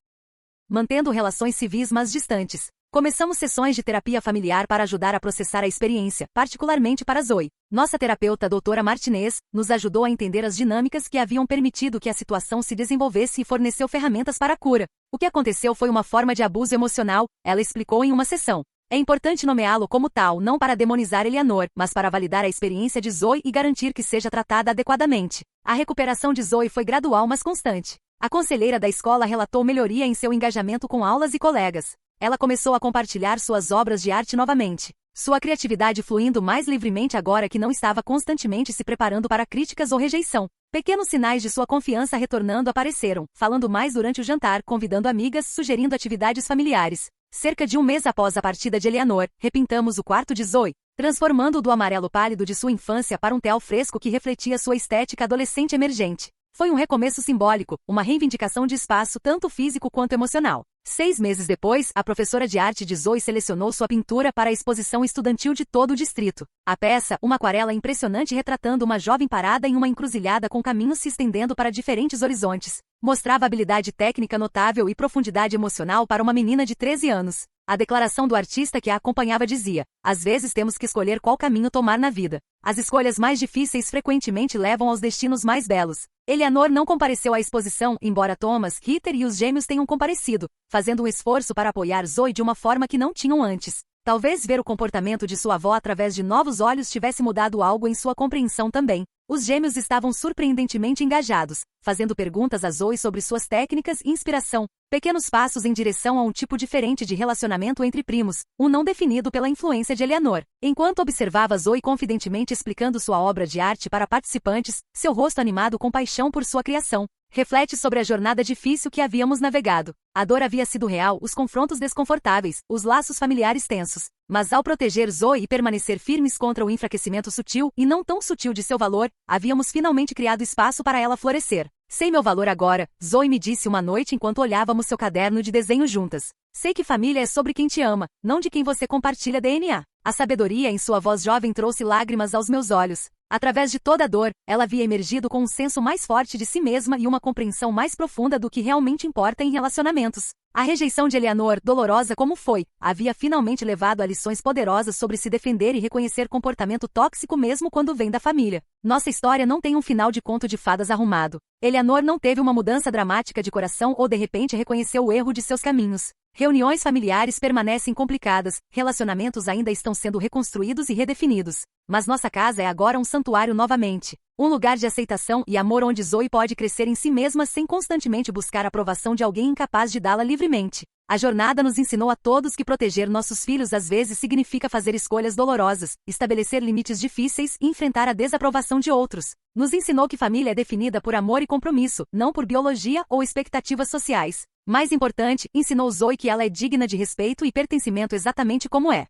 Mantendo relações civis mas distantes. Começamos sessões de terapia familiar para ajudar a processar a experiência, particularmente para Zoe. Nossa terapeuta, doutora Martinez, nos ajudou a entender as dinâmicas que haviam permitido que a situação se desenvolvesse e forneceu ferramentas para a cura. O que aconteceu foi uma forma de abuso emocional, ela explicou em uma sessão. É importante nomeá-lo como tal, não para demonizar Eleanor, mas para validar a experiência de Zoe e garantir que seja tratada adequadamente. A recuperação de Zoe foi gradual mas constante. A conselheira da escola relatou melhoria em seu engajamento com aulas e colegas. Ela começou a compartilhar suas obras de arte novamente. Sua criatividade fluindo mais livremente agora que não estava constantemente se preparando para críticas ou rejeição. Pequenos sinais de sua confiança retornando apareceram, falando mais durante o jantar, convidando amigas, sugerindo atividades familiares. Cerca de um mês após a partida de Eleanor, repintamos o quarto de Zoe, transformando-o do amarelo pálido de sua infância para um teal fresco que refletia sua estética adolescente emergente. Foi um recomeço simbólico, uma reivindicação de espaço tanto físico quanto emocional. 6 meses depois, a professora de arte de Zoe selecionou sua pintura para a exposição estudantil de todo o distrito. A peça, uma aquarela impressionante retratando uma jovem parada em uma encruzilhada com caminhos se estendendo para diferentes horizontes, mostrava habilidade técnica notável e profundidade emocional para uma menina de 13 anos. A declaração do artista que a acompanhava dizia: às vezes temos que escolher qual caminho tomar na vida. As escolhas mais difíceis frequentemente levam aos destinos mais belos. Eleanor não compareceu à exposição, embora Thomas, Ritter e os gêmeos tenham comparecido, fazendo um esforço para apoiar Zoe de uma forma que não tinham antes. Talvez ver o comportamento de sua avó através de novos olhos tivesse mudado algo em sua compreensão também. Os gêmeos estavam surpreendentemente engajados, fazendo perguntas a Zoe sobre suas técnicas e inspiração, pequenos passos em direção a um tipo diferente de relacionamento entre primos, um não definido pela influência de Eleanor. Enquanto observava Zoe confidentemente explicando sua obra de arte para participantes, seu rosto animado com paixão por sua criação, reflete sobre a jornada difícil que havíamos navegado. A dor havia sido real, os confrontos desconfortáveis, os laços familiares tensos. Mas ao proteger Zoe e permanecer firmes contra o enfraquecimento sutil e não tão sutil de seu valor, havíamos finalmente criado espaço para ela florescer. Sei meu valor agora, Zoe me disse uma noite enquanto olhávamos seu caderno de desenho juntas. Sei que família é sobre quem te ama, não de quem você compartilha DNA. A sabedoria em sua voz jovem trouxe lágrimas aos meus olhos. Através de toda a dor, ela havia emergido com um senso mais forte de si mesma e uma compreensão mais profunda do que realmente importa em relacionamentos. A rejeição de Eleanor, dolorosa como foi, havia finalmente levado a lições poderosas sobre se defender e reconhecer comportamento tóxico mesmo quando vem da família. Nossa história não tem um final de conto de fadas arrumado. Eleanor não teve uma mudança dramática de coração ou de repente reconheceu o erro de seus caminhos. Reuniões familiares permanecem complicadas, relacionamentos ainda estão sendo reconstruídos e redefinidos. Mas nossa casa é agora um santuário novamente. Um lugar de aceitação e amor onde Zoe pode crescer em si mesma sem constantemente buscar a aprovação de alguém incapaz de dá-la livremente. A jornada nos ensinou a todos que proteger nossos filhos às vezes significa fazer escolhas dolorosas, estabelecer limites difíceis e enfrentar a desaprovação de outros. Nos ensinou que família é definida por amor e compromisso, não por biologia ou expectativas sociais. Mais importante, ensinou Zoe que ela é digna de respeito e pertencimento exatamente como é.